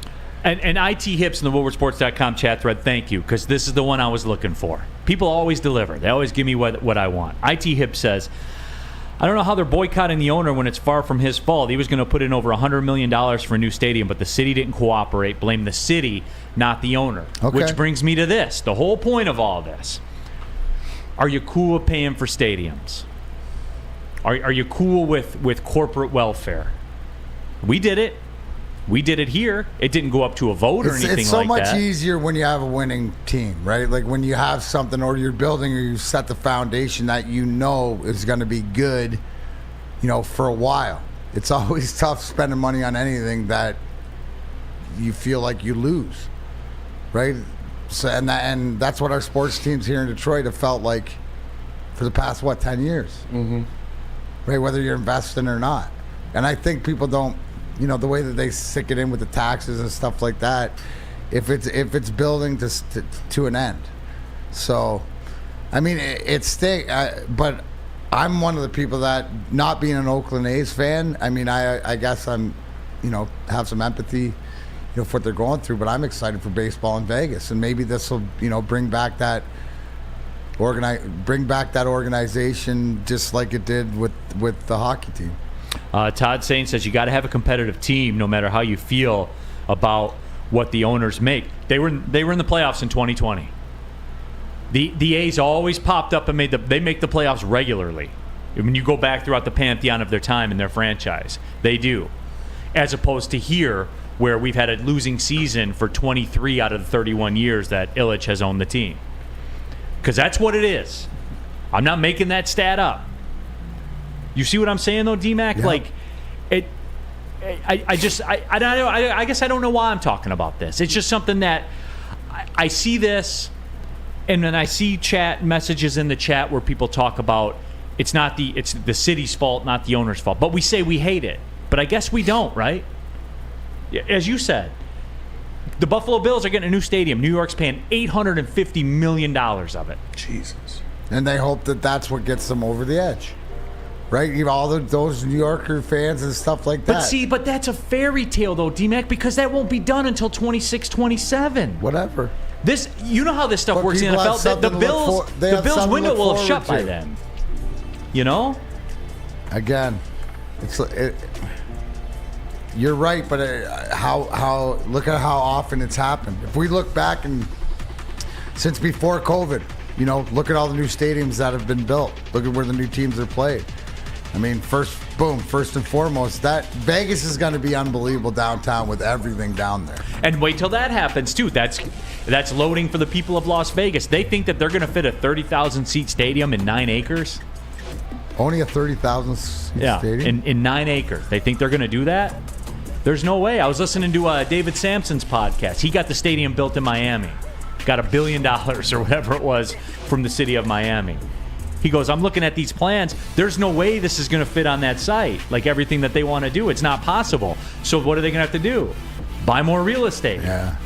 And IT Hips in the WoodwardSports.com chat thread, thank you, because this is the one I was looking for. People always deliver. They always give me what I want. IT Hips says, I don't know how they're boycotting the owner when it's far from his fault. He was going to put in over $100 million for a new stadium, but the city didn't cooperate. Blame the city, not the owner. Okay. Which brings me to this, the whole point of all this. Are you cool with paying for stadiums? Are you cool with corporate welfare? We did it. We did it here. It didn't go up to a vote or anything like that. It's so much easier when you have a winning team, right? Like when you have something, or you're building, or you set the foundation that is going to be good, for a while. It's always tough spending money on anything that you feel like you lose, right? So and that's what our sports teams here in Detroit have felt like for the past 10 years, right? Whether you're investing or not, and I think people don't. The way that they stick it in with the taxes and stuff like that, if it's building to an end. So, I mean, but I'm one of the people that, not being an Oakland A's fan, I mean, I guess I'm, have some empathy, for what they're going through, but I'm excited for baseball in Vegas, and maybe this will, bring back that organization just like it did with the hockey team. Todd Sain says you got to have a competitive team no matter how you feel about what the owners make. They were in the playoffs in 2020. The A's always popped up and they make the playoffs regularly. When you go back throughout the pantheon of their time in their franchise, they do. As opposed to here, where we've had a losing season for 23 out of the 31 years that Ilitch has owned the team. Because that's what it is. I'm not making that stat up. You see what I'm saying, though, D-Mac? Yeah. Like, I guess I don't know why I'm talking about this. It's just something that I see this, And then I see chat messages in the chat where people talk about it's the city's fault, not the owner's fault. But we say we hate it. But I guess we don't, right? As you said, the Buffalo Bills are getting a new stadium. New York's paying $850 million of it. Jesus. And they hope that that's what gets them over the edge. Right? You know, all those New Yorker fans and stuff like that. But that's a fairy tale, though, D-Mac, because that won't be done until 26, 27. Whatever. You know how this stuff works in the NFL. The Bills window will have shut by then. You know? Again, you're right, but how look at how often it's happened. If we look back and since before COVID, you know, look at all the new stadiums that have been built. Look at where the new teams are played. I mean, first and foremost, that Vegas is going to be unbelievable downtown with everything down there. And wait till that happens too. That's loading for the people of Las Vegas. They think that they're going to fit a 30,000 seat stadium in 9 acres. Only a 30,000 seat stadium? In 9 acres. They think they're going to do that? There's no way. I was listening to David Sampson's podcast. He got the stadium built in Miami. Got $1 billion or whatever it was from the city of Miami. He goes, I'm looking at these plans. There's no way this is going to fit on that site. Like everything that they want to do, it's not possible. So what are they going to have to do? Buy more real estate. Yeah.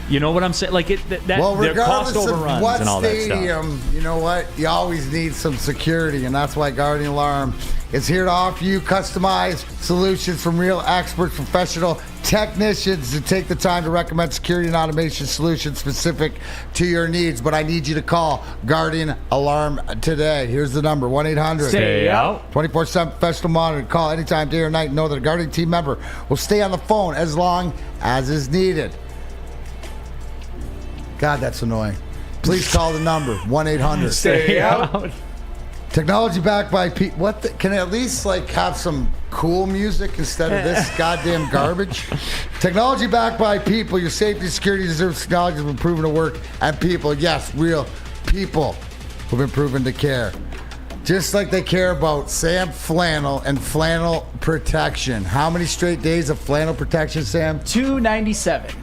You know what I'm saying? Like their cost overruns what and all stadium, that stuff. You know what? You always need some security, and that's why Guardian Alarm is here to offer you customized solutions from real experts, professional technicians to take the time to recommend security and automation solutions specific to your needs. But I need you to call Guardian Alarm today. Here's the number, 1-800-STAY-OUT. 24/7 professional monitoring. Call anytime, day or night, and know that a Guardian team member will stay on the phone as long as is needed. God, that's annoying. Please call the number, 1-800-STAY-OUT. Technology backed by people. Can I at least have some cool music instead of this goddamn garbage? Technology backed by people. Your safety and security deserves technology that's been proven to work. And people, yes, real people who've been proven to care. Just like they care about Sam Flannel and flannel protection. How many straight days of flannel protection, Sam? 297.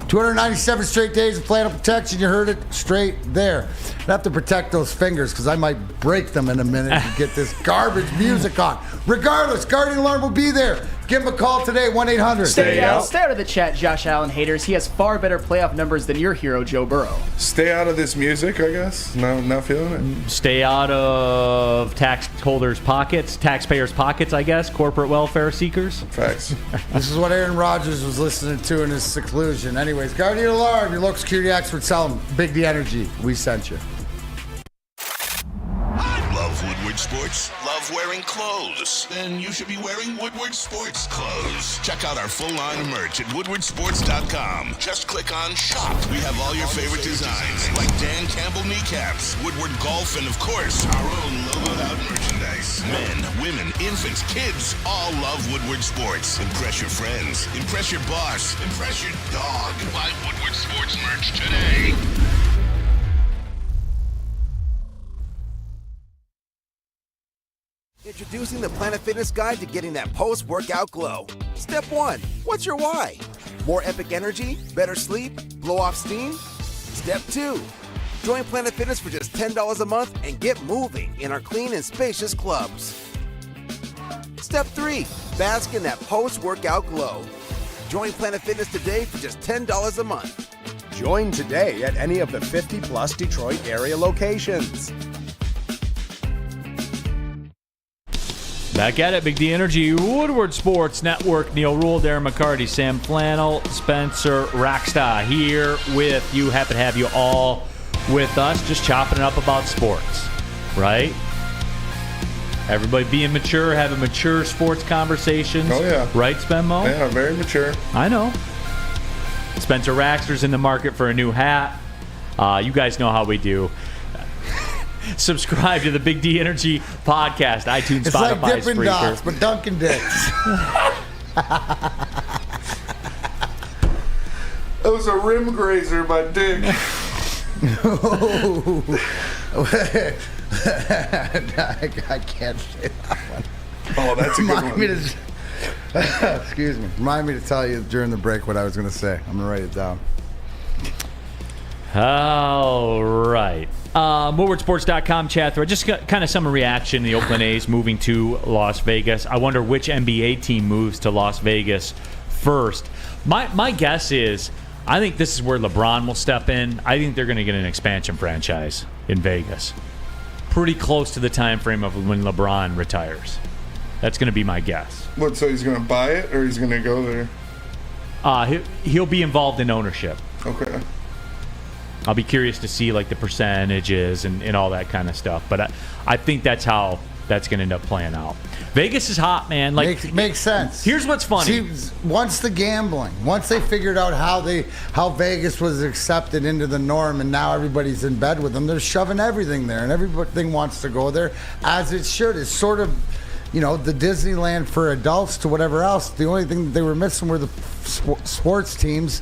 297 straight days of flannel protection. You heard it straight there. I have to protect those fingers because I might break them in a minute to get this garbage music on. Regardless, Guardian Alarm will be there. Give him a call today, 1-800-STAY-OUT. Stay out of the chat, Josh Allen haters. He has far better playoff numbers than your hero, Joe Burrow. Stay out of this music, I guess. Not feeling it. Stay out of tax holders' pockets, taxpayers' pockets, I guess. Corporate welfare seekers. Facts. This is what Aaron Rodgers was listening to in his seclusion. Anyways, Guardian Alarm, your local security expert, tell them Big D Energy, we sent you. Love Woodward Sports? Love wearing clothes? Then you should be wearing Woodward Sports clothes. Check out our full line of merch at woodwardsports.com. Just click on shop. We have all your favorite designs, like Dan Campbell kneecaps, Woodward golf, and of course, our own logoed out merchandise. Men, women, infants, kids all love Woodward Sports. Impress your friends. Impress your boss. Impress your dog. Buy Woodward Sports merch today. Introducing the Planet Fitness Guide to getting that post-workout glow. Step 1. What's your why? More epic energy? Better sleep? Blow off steam? Step 2. Join Planet Fitness for just $10 a month and get moving in our clean and spacious clubs. Step 3. Bask in that post-workout glow. Join Planet Fitness today for just $10 a month. Join today at any of the 50-plus Detroit area locations. Back at it, Big D Energy, Woodward Sports Network. Neal Ruhl, Darren McCarty, Sam Flannel, Spencer Racksta here with you. Happy to have you all with us, just chopping it up about sports, right? Everybody being mature, having mature sports conversations. Oh, yeah. Right, Spenmo? Yeah, very mature. I know. Spencer Rackster's in the market for a new hat. You guys know how we do. Subscribe to the Big D Energy podcast, iTunes, it's Spotify, like Dippin' Spreaker. Dots, but Dunkin' Dicks. It was a rim grazer by Dick. I can't say that one. Oh, that's a good one. Excuse me. Remind me to tell you during the break what I was going to say. I'm going to write it down. All right. WoodwardSports.com chat thread. Just got kind of some reaction to the Oakland A's moving to Las Vegas. I wonder which NBA team moves to Las Vegas first. My guess is I think this is where LeBron will step in. I think they're going to get an expansion franchise in Vegas. Pretty close to the time frame of when LeBron retires. That's going to be my guess. What, so he's going to buy it or he's going to go there? He'll be involved in ownership. Okay. I'll be curious to see like the percentages and all that kind of stuff. But I think that's how that's going to end up playing out. Vegas is hot, man. Like makes sense. Here's what's funny. See, once the gambling, once they figured out how Vegas was accepted into the norm, and now everybody's in bed with them, they're shoving everything there, and everything wants to go there, as it should. It's sort of, the Disneyland for adults to whatever else. The only thing they were missing were the sports teams.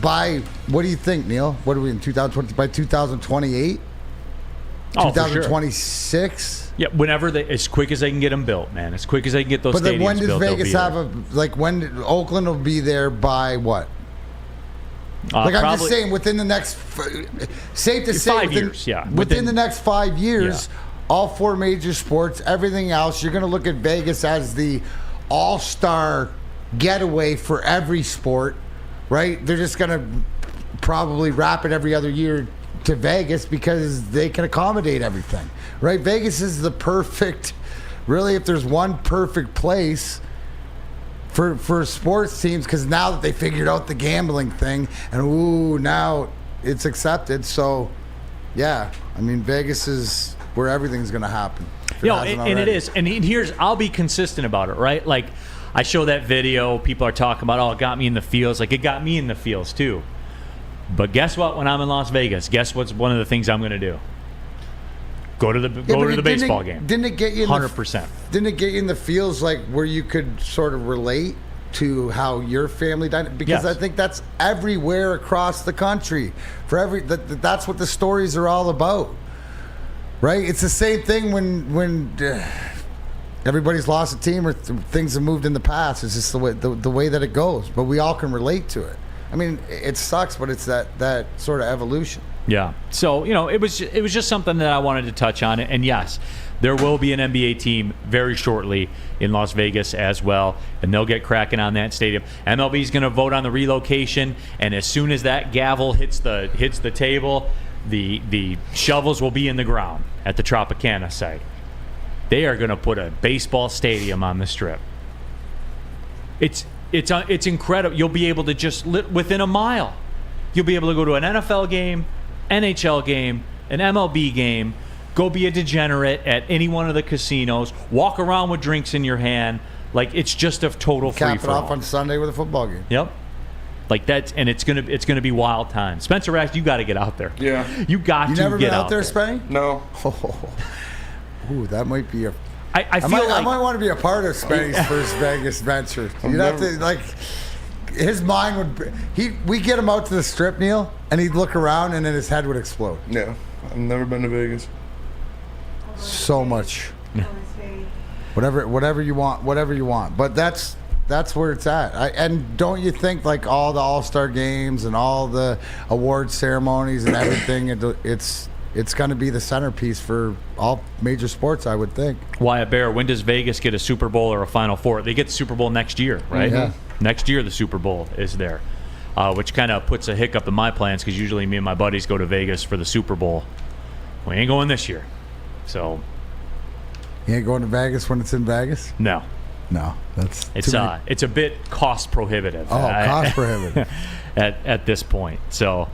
By what do you think, Neal? What are we in 2020? By 2028, 2026. Sure. Yeah, whenever as quick as they can get them built, man. As quick as they can get those stadiums built. But then when does Vegas have when Oakland will be there by what? I'm just saying within the next, safe to say, 5 years, yeah. Within the next 5 years, all four major sports, everything else, you're going to look at Vegas as the all-star getaway for every sport, right? They're just going to probably wrap it every other year to Vegas because they can accommodate everything, right? Vegas is the perfect, really, if there's one perfect place for sports teams, because now that they figured out the gambling thing, and now it's accepted. So, yeah, I mean, Vegas is where everything's going to happen. And it is. And here's, I'll be consistent about it, right? Like, I show that video, people are talking about, it got me in the feels. Like, it got me in the feels, too. But guess what? When I'm in Las Vegas, guess what's one of the things I'm going to do? Go to the baseball game. Didn't it get you 100%? Didn't it get you in the feels like where you could sort of relate to how your family done it? Because I think that's everywhere across the country. That's what the stories are all about, right? It's the same thing when everybody's lost a team or things have moved in the past. It's just the way that it goes. But we all can relate to it. I mean, it sucks, but it's that sort of evolution. Yeah. So, it was just something that I wanted to touch on. And yes, there will be an NBA team very shortly in Las Vegas as well, and they'll get cracking on that stadium. MLB is going to vote on the relocation, and as soon as that gavel hits the table, the shovels will be in the ground at the Tropicana site. They are going to put a baseball stadium on the Strip. It's incredible. You'll be able to just within a mile. You'll be able to go to an NFL game, NHL game, an MLB game, go be a degenerate at any one of the casinos, walk around with drinks in your hand. Like, it's just a total free-for-all. Cap it off on Sunday with a football game. Yep. Like, that's, and it's gonna be wild times. Spencer Rash, you got to get out there. Yeah. You never been out there, Spenny? No. Ooh, that might be a. I might want to be a part of Spenny's first Vegas venture. You'd have to, like, his mind would. We get him out to the Strip, Neal, and he'd look around, and then his head would explode. Yeah, I've never been to Vegas. So much. Whatever you want. But that's where it's at. And don't you think, like, all the All-Star games and all the award ceremonies and everything, it's going to be the centerpiece for all major sports, I would think. Wyatt Bear, when does Vegas get a Super Bowl or a Final Four? They get the Super Bowl next year, right? Yeah. Next year the Super Bowl is there, which kind of puts a hiccup in my plans because usually me and my buddies go to Vegas for the Super Bowl. We ain't going this year. So. You ain't going to Vegas when it's in Vegas? No. It's a bit cost prohibitive. Cost prohibitive. at this point. So.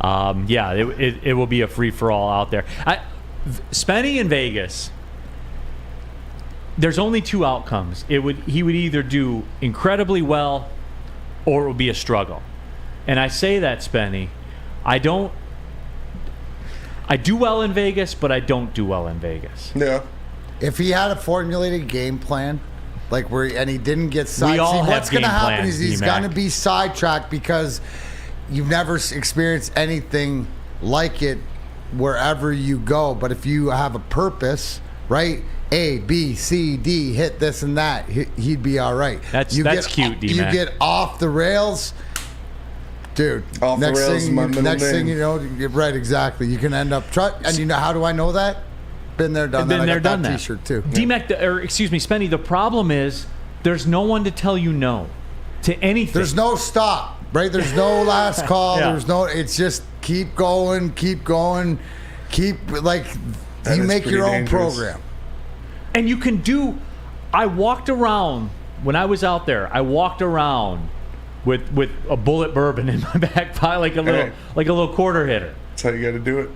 It will be a free-for-all out there. Spenny in Vegas, there's only two outcomes. He would either do incredibly well or it would be a struggle. And I say that, Spenny, I do well in Vegas, but I don't do well in Vegas. Yeah. If he had a formulated game plan, and he didn't get sidetracked, what's going to happen is he's going to be sidetracked because you've never experienced anything like it wherever you go. But if you have a purpose, right? A, B, C, D, hit this and that, he'd be all right. That's cute, D-Mac. You get off the rails, Dude, Off the rails is my middle next name. thing you know, right, exactly. You can end up and you know how do I know that? Been there, done that. Been there, I got done that. T-shirt too. D-Mac, Spenny, the problem is there's no one to tell you no to anything. There's no stop, right? There's no last call. Yeah. There's no. It's just keep going, keep like That you is make pretty your own dangerous. program. And you can do. I walked around when I was out there. I walked around with a bullet bourbon in my back pocket, like a little quarter hitter. That's how you got to do it.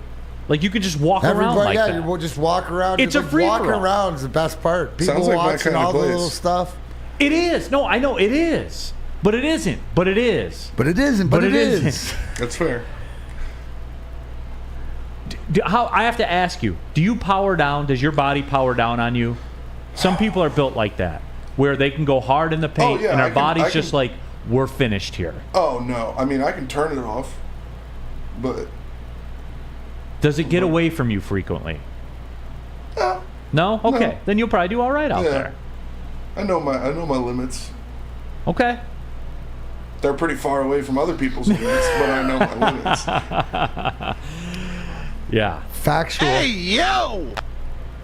Like you could just walk around like that. You just walk around. It's like a free walking for all. around is the best part. People Sounds like my watching kind of all the place. little stuff. It is. No, I know it is, but it isn't. But it is. But it isn't. But it is. That's fair. How I have to ask you: do you power down? Does your body power down on you? Some people are built like that, where they can go hard in the paint, yeah, and our I body's can- just like, we're finished here. Oh no! I mean, I can turn it off, but Does it get away from you frequently? No? Okay. No. Then you'll probably do all right out Yeah. there. I know my limits. Okay. They're pretty far away from other people's limits, but I know my limits. Yeah. Factual. Hey, yo!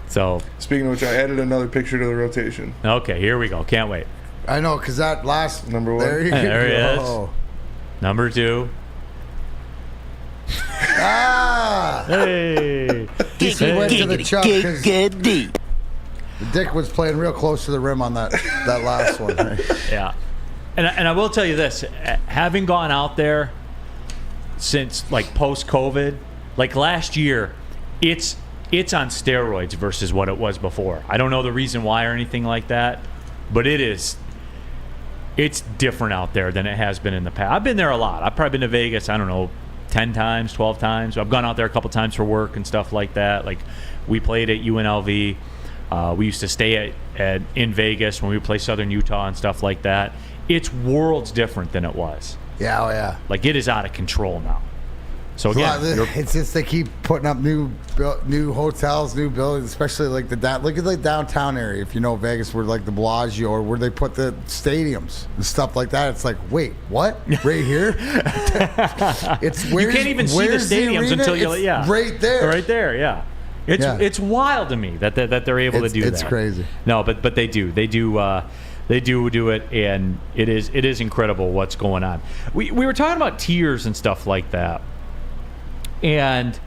So, speaking of which, I added another picture to the rotation. Okay, here we go. Can't wait. I know, because that last number one. There you There he go. is. Number 2. Ah! Hey. He went to the chuck because the dick was playing real close to the rim on that last one. Right? Yeah. And I will tell you this, having gone out there since like post-COVID, like last year, it's on steroids versus what it was before. I don't know the reason why or anything like that, but it's different out there than it has been in the past. I've been there a lot. I've probably been to Vegas, I don't know, 10 times, 12 times. I've gone out there a couple times for work and stuff like that. Like we played at UNLV. We used to stay in Vegas when we would play Southern Utah and stuff like that. It's worlds different than it was. Yeah, oh yeah. Like it is out of control now. So It's a lot again, of it's just they keep putting up new hotels, new buildings, especially like look at the downtown area. If you know Vegas, where like the Bellagio or where they put the stadiums and stuff like that. It's like, wait, what? Right here? you can't even see the stadiums until you right there. Right there, yeah. It's wild to me that they're able to do that. It's crazy. No, but they do. They do it, and it is incredible what's going on. We were talking about tiers and stuff like that. And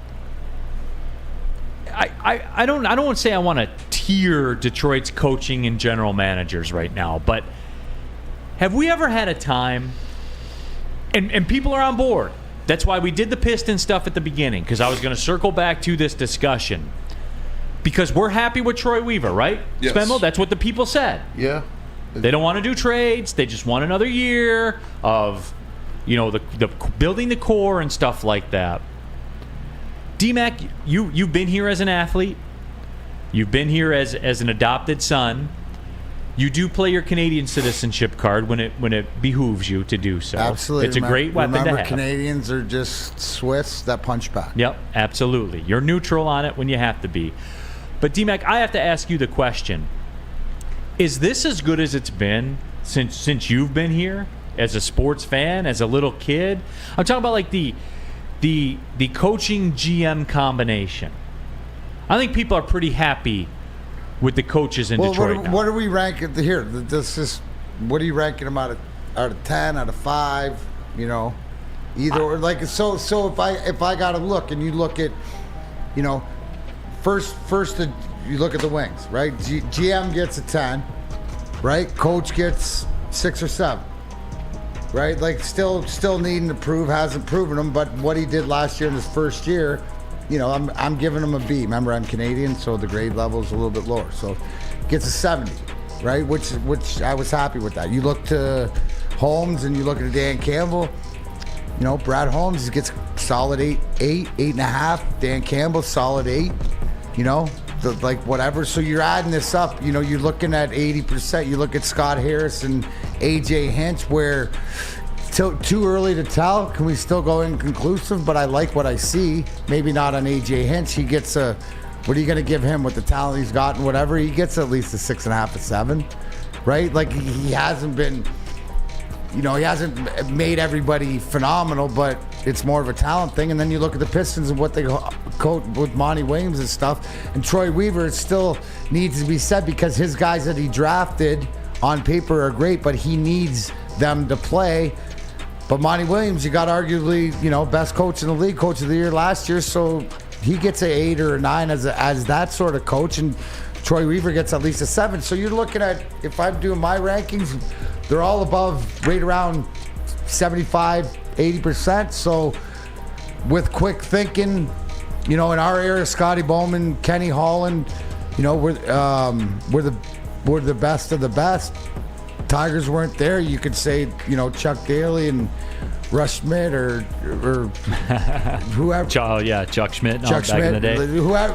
I don't want to say I want to tier Detroit's coaching and general managers right now, but have we ever had a time, and people are on board, that's why we did the Pistons stuff at the beginning, because I was going to circle back to this discussion, because we're happy with Troy Weaver, right? Yes. Spenmo, that's what the people said. Yeah. They don't want to do trades. They just want another year of, the building the core and stuff like that. D-Mac, you've been here as an athlete. You've been here as an adopted son. You do play your Canadian citizenship card when it behooves you to do so. Absolutely. It's a great weapon to Remember, have. Canadians are just Swiss that punch back. Yep, absolutely. You're neutral on it when you have to be. But D-Mac, I have to ask you the question. Is this as good as it's been since you've been here as a sports fan, as a little kid? I'm talking about like the coaching GM combination. I think people are pretty happy with the coaches in Detroit now. What are we ranking here? What are you ranking them out of 10, out of 5? Either or. Like so if I got to look and you look at, first you look at the wings, right? GM gets a 10, right? Coach gets 6 or 7. Right, like still needing to prove, hasn't proven them, but what he did last year in his first year, I'm giving him a B. Remember, I'm Canadian, so the grade level is a little bit lower. So gets a 70, right? Which I was happy with that. You look to Holmes and you look at Dan Campbell. Brad Holmes, he gets solid 8.5. Dan Campbell, solid 8. Whatever. So you're adding this up. You're looking at 80%. You look at Scott Harris and AJ Hinch, where too early to tell. Can we still go inconclusive? But I like what I see. Maybe not on AJ Hinch. He gets a. What are you going to give him with the talent he's got and whatever? He gets at least a 6.5 to 7, right? Like he hasn't been he hasn't made everybody phenomenal, but it's more of a talent thing. And then you look at the Pistons and what they coach with Monty Williams and stuff. And Troy Weaver, it still needs to be said because his guys that he drafted on paper are great, but he needs them to play. But Monty Williams, you got arguably, best coach in the league, coach of the year last year, so he gets an 8 or a 9 as that sort of coach, and Troy Weaver gets at least a 7. So you're looking at, if I'm doing my rankings, they're all above, right around 75, 80%. So with quick thinking, in our area, Scotty Bowman, Kenny Holland, we're the best of the best. Tigers weren't there. You could say, Chuck Daly and Rush Schmidt or whoever. Chuck Schmidt. Chuck back in the day. Whoever,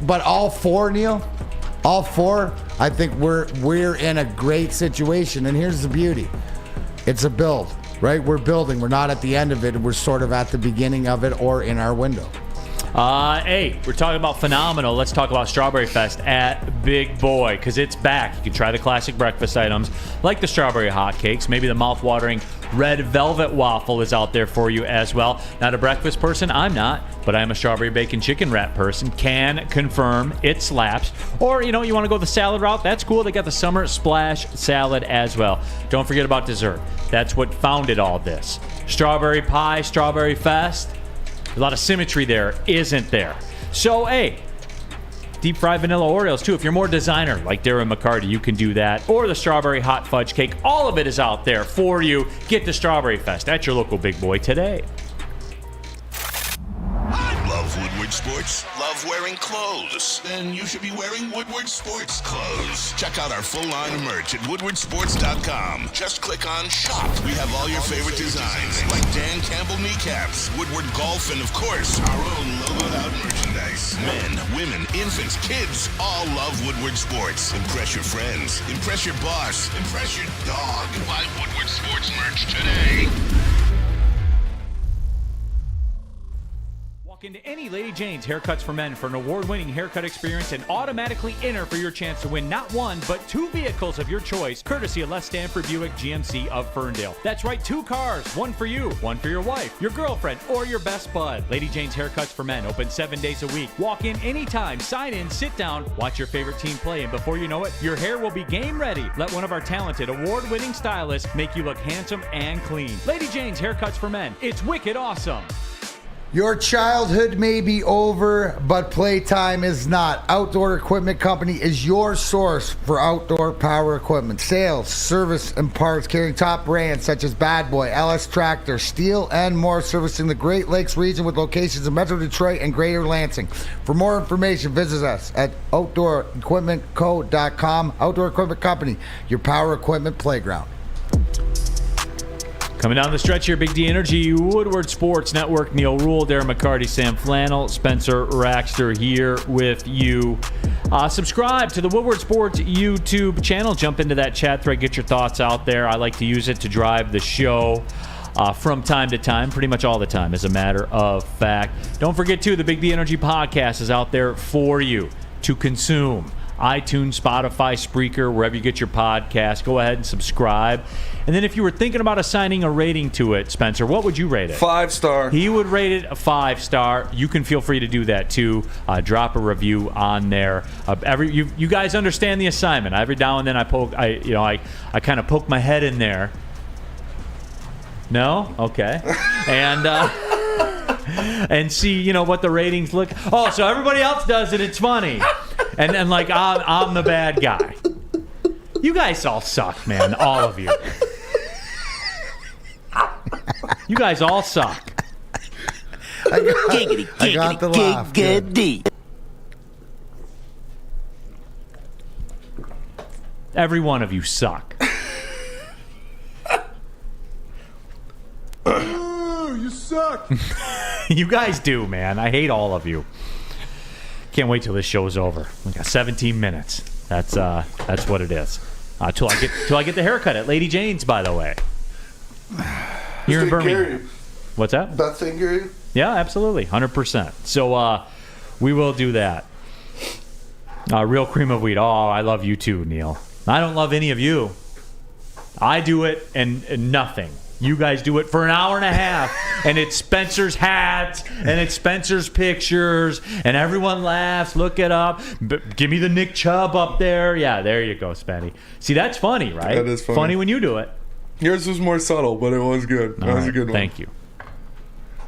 but all four, Neal, all four. I think we're in a great situation. And here's the beauty: it's a build, right? We're building. We're not at the end of it. We're sort of at the beginning of it or in our window. Hey, we're talking about phenomenal. Let's talk about Strawberry Fest at Big Boy, because it's back. You can try the classic breakfast items like the strawberry hotcakes. Maybe the mouth-watering red velvet waffle is out there for you as well. Not a breakfast person, I'm not, but I'm a strawberry bacon chicken wrap person. Can confirm it slaps. Or, you want to go the salad route? That's cool. They got the summer splash salad as well. Don't forget about dessert. That's what founded all this. Strawberry pie, Strawberry Fest. A lot of symmetry there, isn't there? So, hey, deep fried vanilla Oreos, too. If you're more designer like Darren McCarty, you can do that. Or the strawberry hot fudge cake. All of it is out there for you. Get to Strawberry Fest at your local Big Boy today. Love Woodward Sports? Love wearing clothes? Then you should be wearing Woodward Sports clothes. Check out our full line of merch at woodwardsports.com. Just click on shop. We have all your favorite designs, like Dan Campbell kneecaps, Woodward golf, and of course, our own logoed out merchandise. Men, women, infants, kids all love Woodward Sports. Impress your friends. Impress your boss. Impress your dog. Buy Woodward Sports merch today. Into any Lady Jane's Haircuts for Men for an award-winning haircut experience and automatically enter for your chance to win not one, but 2 vehicles of your choice, courtesy of Les Stanford Buick GMC of Ferndale. That's right, 2 cars, one for you, one for your wife, your girlfriend, or your best bud. Lady Jane's Haircuts for Men, open 7 days a week. Walk in anytime, sign in, sit down, watch your favorite team play, and before you know it, your hair will be game ready. Let one of our talented, award-winning stylists make you look handsome and clean. Lady Jane's Haircuts for Men. It's wicked awesome. Your childhood may be over, but playtime is not. Outdoor Equipment Company is your source for outdoor power equipment. Sales, service, and parts carrying top brands such as Bad Boy, LS Tractor, Steel, and more, servicing the Great Lakes region with locations in Metro Detroit and Greater Lansing. For more information, visit us at OutdoorEquipmentCo.com. Outdoor Equipment Company, your power equipment playground. Coming down the stretch here, Big D Energy, Woodward Sports Network, Neal Ruhl, Darren McCarty, Sam Flannel, Spencer Raxter here with you. Subscribe to the Woodward Sports YouTube channel. Jump into that chat thread, get your thoughts out there. I like to use it to drive the show from time to time, pretty much all the time, as a matter of fact. Don't forget, too, the Big D Energy podcast is out there for you to consume. iTunes, Spotify, Spreaker, wherever you get your podcast. Go ahead and subscribe. And then if you were thinking about assigning a rating to it, Spencer, what would you rate it? 5-star. He would rate it a 5-star. You can feel free to do that too. Drop a review on there. You guys understand the assignment. Every now and then I kind of poke my head in there. No? Okay. And and see, what the ratings look. Oh, so everybody else does it. It's funny. And I'm the bad guy. You guys all suck, man. All of you. You guys all suck. I got the laugh. Every one of you suck. You suck. You guys do, man. I hate all of you. Can't wait till this show's over. We got 17 minutes. That's what it is. Till I get the haircut at Lady Jane's, by the way. Here in Birmingham. What's that? That thing, Gary? Yeah, absolutely, 100%. So we will do that. Real cream of wheat. Oh, I love you too, Neal. I don't love any of you. I do it and nothing. You guys do it for an hour and a half, and it's Spencer's hats, and it's Spencer's pictures, and everyone laughs. Look it up. Give me the Nick Chubb up there. Yeah, there you go, Spenny. See, that's funny, right? That is funny. Funny when you do it. Yours was more subtle, but it was good. That was a good one. Thank you.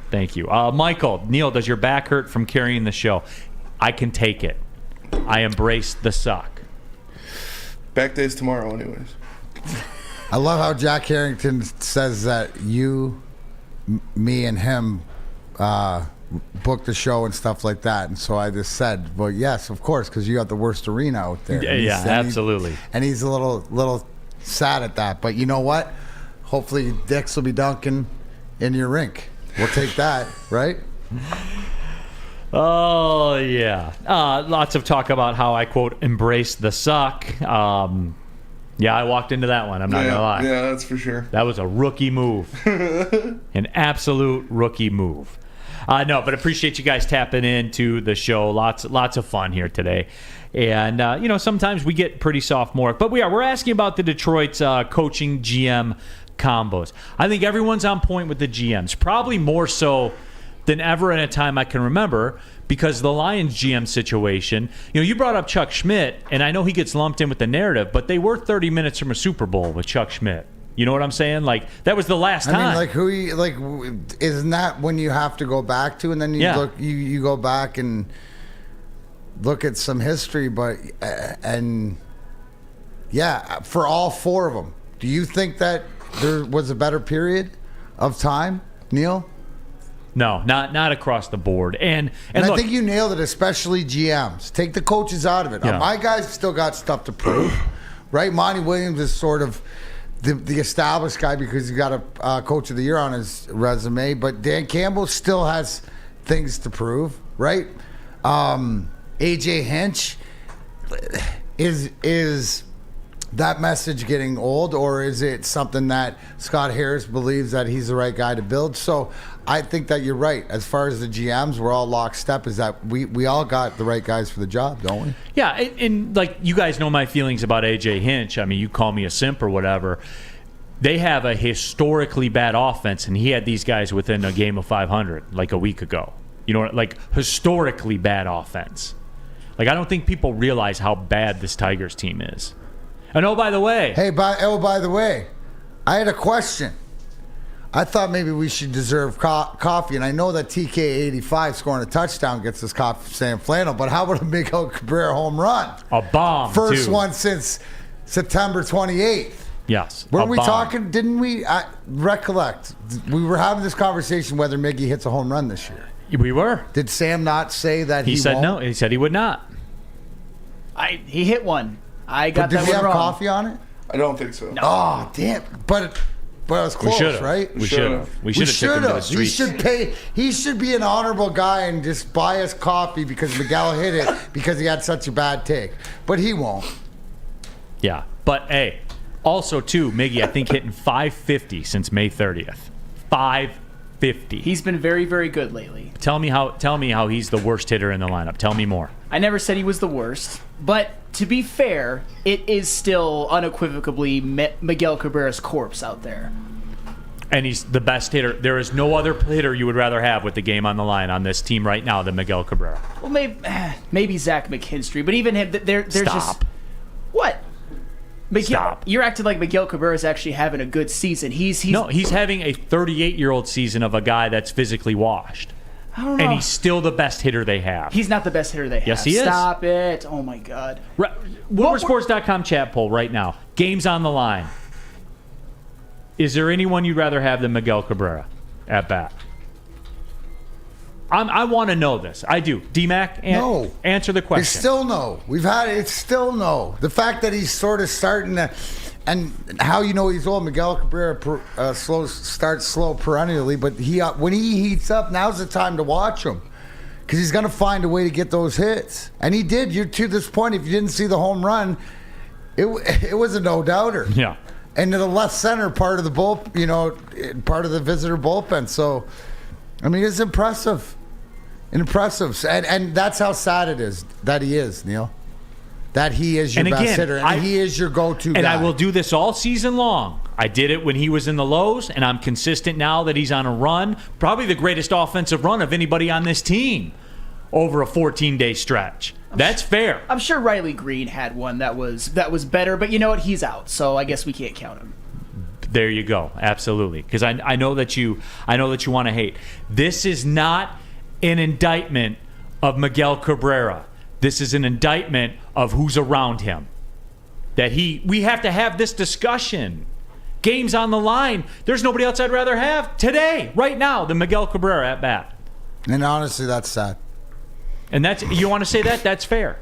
Thank you. Michael, Neal, does your back hurt from carrying the show? I can take it. I embrace the suck. Back days tomorrow, anyways. I love how Jack Harrington says that you, me, and him booked the show and stuff like that. And so I just said, well, yes, of course, because you got the worst arena out there. Yeah, absolutely. And he's a little sad at that. But you know what? Hopefully dicks will be dunking in your rink. We'll take that, right? Oh, yeah. Lots of talk about how I, quote, embrace the suck. Yeah, I walked into that one. I'm not going to lie. Yeah, that's for sure. That was a rookie move. An absolute rookie move. No, but appreciate you guys tapping into the show. Lots of fun here today. And, sometimes we get pretty sophomoric. But we're asking about the Detroit's coaching GM combos. I think everyone's on point with the GMs. Probably more so than ever in a time I can remember, because the Lions GM situation, you brought up Chuck Schmidt, and I know he gets lumped in with the narrative, but they were 30 minutes from a Super Bowl with Chuck Schmidt. You know what I'm saying? Like, that was the last time. I mean, isn't that when you have to go back to, and then you go back and look at some history, but for all four of them, do you think that there was a better period of time, Neal? No, not across the board. And look, I think you nailed it, especially GMs. Take the coaches out of it. Yeah. My guys still got stuff to prove, right? Monty Williams is sort of the established guy because he got a Coach of the Year on his resume, but Dan Campbell still has things to prove, right? AJ Hinch, is that message getting old, or is it something that Scott Harris believes that he's the right guy to build? So I think that you're right. As far as the GMs, we're all lockstep, is that we all got the right guys for the job, don't we? Yeah, and like, you guys know my feelings about AJ Hinch. I mean, you call me a simp or whatever. They have a historically bad offense, and he had these guys within a game of 500 like a week ago. Like, historically bad offense. Like, I don't think people realize how bad this Tigers team is. And by the way, by the way, I had a question. I thought maybe we should deserve coffee, and I know that TK85 scoring a touchdown gets us coffee from Sam Flannel, but how about a Miguel Cabrera home run? A bomb, First too. one since September 28th. Yes. Weren't we talking, didn't we? I recollect. We were having this conversation whether Miggy hits a home run this year. We were. Did Sam not say that he said won't? no. He said he would not. He hit one. I got that one wrong. Did we have coffee on it? I don't think so. No. Oh, damn. But it was close, right? We should have. We should have took him to the streets. He should be an honorable guy and just buy us coffee because Miguel hit it because he had such a bad take. But he won't. Yeah. But, hey, also, too, Miggy, I think hitting 550 since May 30th. 550. He's been very, very good lately. Tell me how he's the worst hitter in the lineup. Tell me more. I never said he was the worst, but to be fair, it is still unequivocally Miguel Cabrera's corpse out there. And he's the best hitter. There is no other hitter you would rather have with the game on the line on this team right now than Miguel Cabrera. Well, maybe Zach McKinstry, but even him, there's just... What? Stop. You're acting like Miguel Cabrera is actually having a good season. He's having a 38-year-old season of a guy that's physically washed. I don't know. And he's still the best hitter they have. He's not the best hitter they have. Yes, he is. Stop it. Oh, my God. WoodwardSports.com chat poll right now. Games on the line. Is there anyone you'd rather have than Miguel Cabrera at bat? I want to know this. I do. D-Mac, no. Answer the question. It's still no. It's still no. The fact that he's sort of starting to, and how you know he's old, Miguel Cabrera starts slow perennially, but when he heats up, now's the time to watch him because he's going to find a way to get those hits. And he did. You're to this point, if you didn't see the home run, it was a no-doubter. Yeah. And to the left center part of the part of the visitor bullpen. So, I mean, it's impressive. Impressive. And that's how sad it is that he is, Neal. That he is your best hitter. And he is your go-to guy. And I will do this all season long. I did it when he was in the lows, and I'm consistent now that he's on a run. Probably the greatest offensive run of anybody on this team over a 14-day stretch. That's fair. I'm sure Riley Green had one that was better, but you know what? He's out, so I guess we can't count him. There you go. Absolutely. Because I know that you want to hate. This is not an indictment of Miguel Cabrera. This is an indictment of who's around him. We have to have this discussion. Games on the line. There's nobody else I'd rather have today, right now, than Miguel Cabrera at bat. And honestly, that's sad. And you want to say that? That's fair.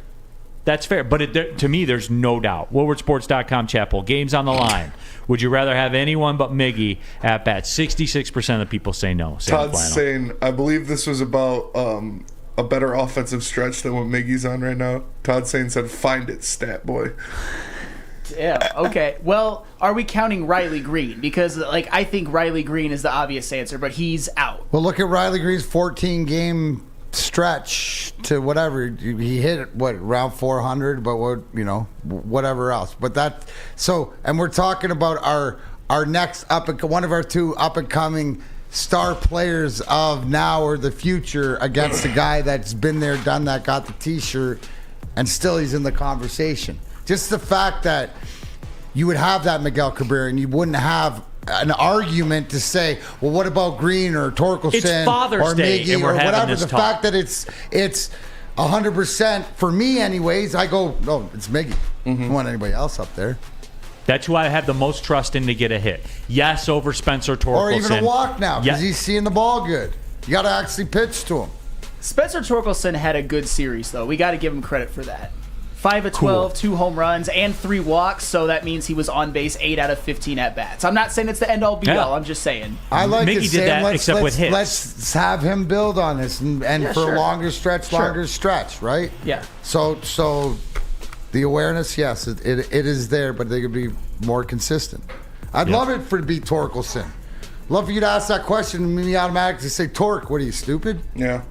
That's fair. But to me, there's no doubt. WoodwardSports.com chat poll. Games on the line. Would you rather have anyone but Miggy at bat? 66% of the people say no. Todd's saying, I believe this was about a better offensive stretch than what Miggy's on right now. Todd said, find it, stat boy. Yeah, okay. Well, are we counting Riley Green? Because, I think Riley Green is the obvious answer, but he's out. Well, look at Riley Green's 14-game stretch to whatever. He hit, around 400, but whatever else. But and we're talking about our next one of our two up-and-coming star players of now or the future against a guy that's been there, done that, got the T-shirt, and still he's in the conversation. Just the fact that you would have that Miguel Cabrera and you wouldn't have an argument to say, well, what about Green or Torkelson it's Father's or Day, Miggy and we're or having whatever. this The talk. fact that it's 100% for me, anyways. I go, no, it's Miggy. I don't want anybody else up there. That's who I have the most trust in to get a hit. Yes, over Spencer Torkelson. Or even a walk now because Yeah. he's seeing the ball good. You got to actually pitch to him. Spencer Torkelson had a good series, though. We got to give him credit for that. 5 of 12, 2 home runs, and 3 walks, so that means he was on base 8 out of 15 at-bats. I'm not saying it's the end-all, be-all. I'm just saying. I like Miggy it, did Sam. that, except with hits. Let's have him build on this and for a longer stretch, right? Yeah. So the awareness, yes, it is there, but they could be more consistent. I'd love it to be Torkelson. Love for you to ask that question and me automatically say, Torque, what are you, stupid? Yeah.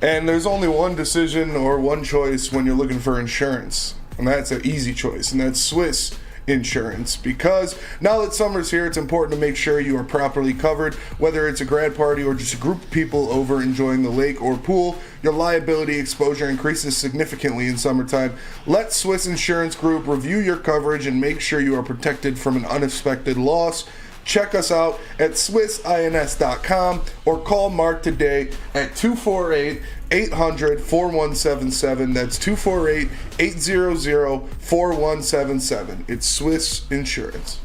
And there's only one decision or one choice when you're looking for insurance, and that's an easy choice, and that's Swiss Insurance. Because now that summer's here, it's important to make sure you are properly covered, whether it's a grad party or just a group of people over enjoying the lake or pool. Your liability exposure increases significantly in summertime. Let Swiss Insurance Group review your coverage and make sure you are protected from an unexpected loss. Check us out at SwissINS.com or call Mark today at 248-800-4177. That's 248-800-4177. It's Swiss Insurance.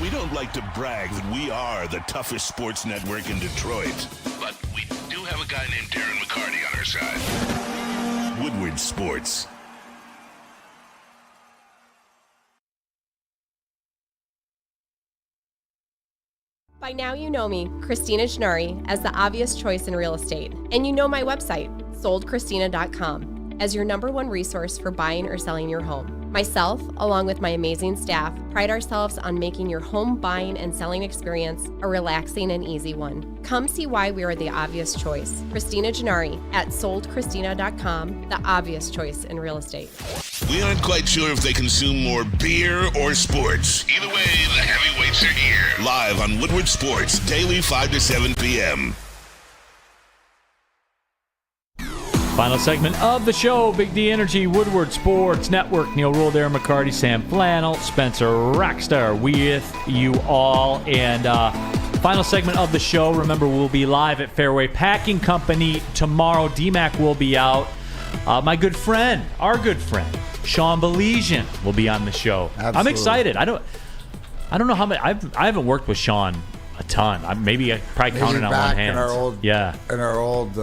We don't like to brag that we are the toughest sports network in Detroit, but we do have a guy named Darren McCarty on our side. Woodward Sports. By now you know me, Christina Gennari, as the obvious choice in real estate. And you know my website, soldchristina.com, as your #1 resource for buying or selling your home. Myself, along with my amazing staff, pride ourselves on making your home buying and selling experience a relaxing and easy one. Come see why we are the obvious choice. Christina Gennari at soldchristina.com, the obvious choice in real estate. We aren't quite sure if they consume more beer or sports. Either way, the heavyweights are here. Live on Woodward Sports, daily 5 to 7 p.m. Final segment of the show, Big D Energy, Woodward Sports Network. Neal Ruhl, Darren McCarty, Sam Flannel, Spencer Rackstar with you all. And final segment of the show, remember, we'll be live at Fairway Packing Company tomorrow. D-Mac will be out. My good friend, our good friend, Sean Belizean will be on the show. Absolutely. I'm excited. I don't know how many. I haven't worked with Sean a ton. I probably counted on one hand. In our old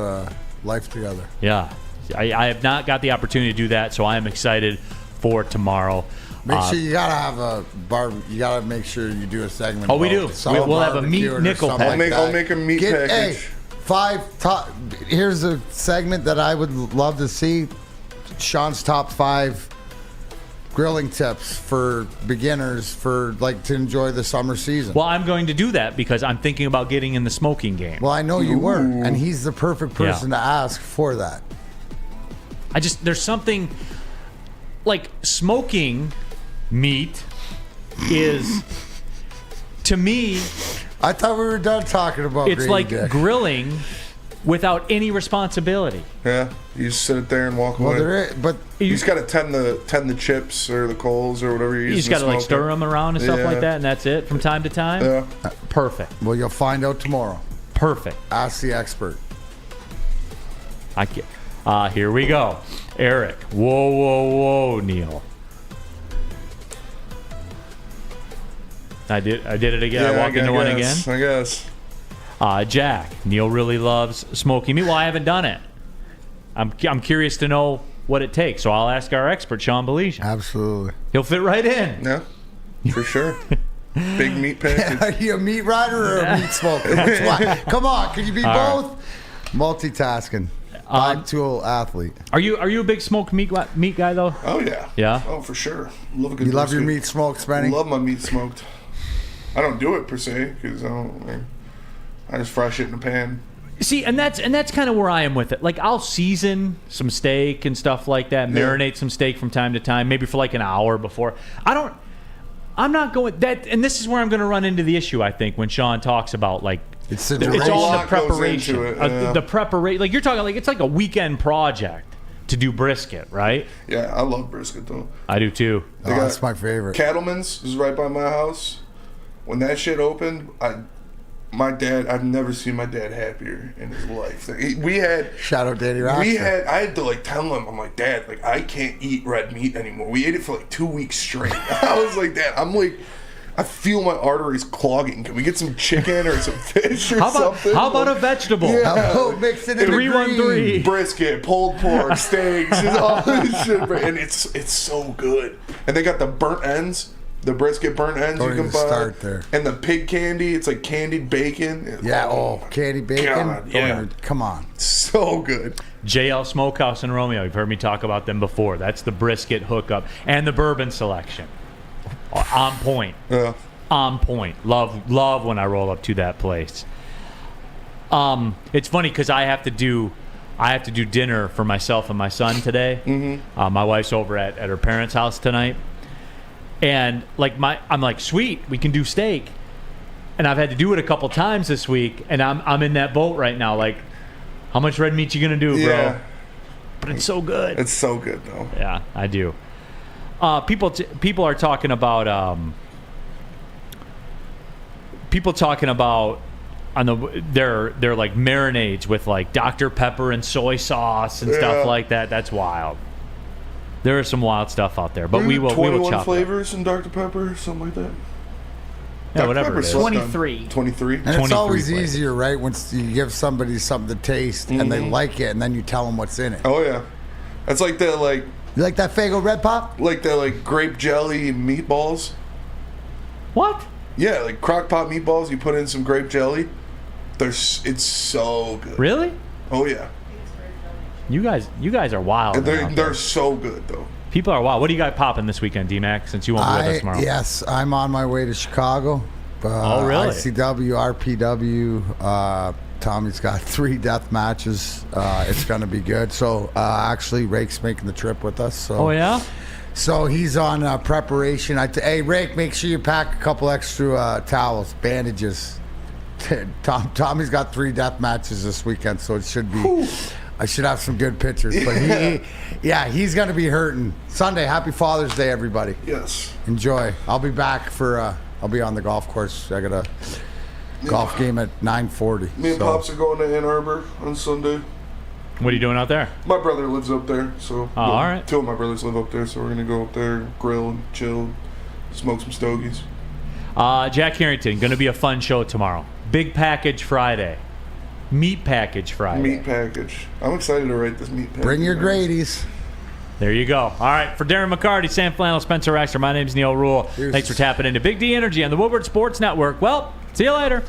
life together. Yeah. I have not got the opportunity to do that, so I am excited for tomorrow. Make sure you gotta have a bar. You gotta make sure you do a segment. Oh, we do. We'll have a meat nickel package. I'll make a meat package. Hey, 5 top. Here's a segment that I would love to see. Sean's top 5 grilling tips for beginners to enjoy the summer season. Well, I'm going to do that because I'm thinking about getting in the smoking game. Well, I know you were, and he's the perfect person to ask for that. There's something like smoking meat is, to me, I thought we were done talking about it's Grady like Dick. grilling without any responsibility. Yeah, you just sit it there and walk away. But you just got to tend the chips or the coals or whatever you're You using. just got to like stir them around and stuff like that, and that's it from time to time. Yeah. Perfect. Well, you'll find out tomorrow. Perfect. Ask the expert. Here we go. Eric. Whoa, Neal. I did it again. Yeah, I walked into one again. I guess. Jack. Neal really loves smoky meat. Well, I haven't done it. I'm curious to know what it takes, so I'll ask our expert, Sean Belisian. Absolutely. He'll fit right in. Yeah, for sure. Big meat package. Are you a meat rider or a meat smoker? Which one? Come on, can you be All both? Multitasking. Tool athlete. Are you a big smoked meat guy though? Oh yeah. Yeah. Oh, for sure. Love a good You love your brisket. meat smoked, Spenny? Love my meat smoked. I don't do it per se because I just fry shit in a pan. See, and that's kind of where I am with it. Like, I'll season some steak and stuff like that, marinate some steak from time to time, maybe for like an hour before. I'm not going that, and this is where I'm going to run into the issue. I think when Sean talks about like it's all the preparation, the preparation. Like you're talking like it's like a weekend project to do brisket, right? Yeah, I love brisket though. I do too. That's my favorite. Cattleman's is right by my house. When that shit opened, I've never seen my dad happier in his life. We had shout out Danny Rockstar. I had to like tell him, I'm like, Dad, like I can't eat red meat anymore. We ate it for like 2 weeks straight. I was like, Dad, I feel my arteries clogging. Can we get some chicken or some fish or something? How about a vegetable? Yeah. Mix it in 313 brisket, pulled pork, steaks, just all this shit, and it's so good. And they got the burnt ends. The brisket burnt ends Don't you can even buy. start there. And the pig candy, it's like candied bacon. Yeah, candied bacon. God, yeah. Come on. So good. JL Smokehouse and Romeo. You've heard me talk about them before. That's the brisket hookup. And the bourbon selection. On point. Yeah. On point. Love when I roll up to that place. It's funny because I have to do dinner for myself and my son today. Mm-hmm. My wife's over at her parents' house tonight. And I'm like, sweet, we can do steak. And I've had to do it a couple times this week, and I'm in that boat right now. Like, how much red meat you gonna do, bro? But it's so good. It's so good though. Yeah, I do. People are talking about their like marinades with like Dr. Pepper and soy sauce and stuff like that. That's wild. There is some wild stuff out there, but we will 21 chop flavors in Dr. Pepper, something like that. Yeah, Dr. whatever Pepper's it is. 23. 23. And it's always easier, right, once you give somebody something to taste and they like it, and then you tell them what's in it. Oh yeah, that's like the like. You like that Faygo Red Pop? Like the like grape jelly meatballs. What? Yeah, like crock pot meatballs. You put in some grape jelly. It's so good. Really? Oh yeah. You guys are wild. They're so good though. People are wild. What do you got popping this weekend, D-Mac? Since you won't be with us tomorrow. Yes, I'm on my way to Chicago. Oh, really? ICW, RPW. Tommy's got 3 death matches. It's going to be good. So actually, Rake's making the trip with us. So. Oh yeah. So he's on preparation. Hey, Rake, make sure you pack a couple extra towels, bandages. Tommy's got 3 death matches this weekend, so it should be. Whew. I should have some good pictures, but he's going to be hurting. Sunday, happy Father's Day, everybody. Yes. Enjoy. I'll be back I'll be on the golf course. I got a golf game at 9:40. Me and Pops are going to Ann Arbor on Sunday. What are you doing out there? My brother lives up there, so all right. 2 of my brothers live up there, so we're gonna go up there, grill and chill, smoke some stogies. Jack Harrington, going to be a fun show tomorrow. Big Package Friday. Meat Package Friday. Meat package. I'm excited to write this meat package. Bring your Grady's. There you go. All right, for Darren McCarty, Sam Flannel, Spencer Raxter, my name's Neal Ruhl. Cheers. Thanks for tapping into Big D Energy on the Woodward Sports Network. Well, see you later.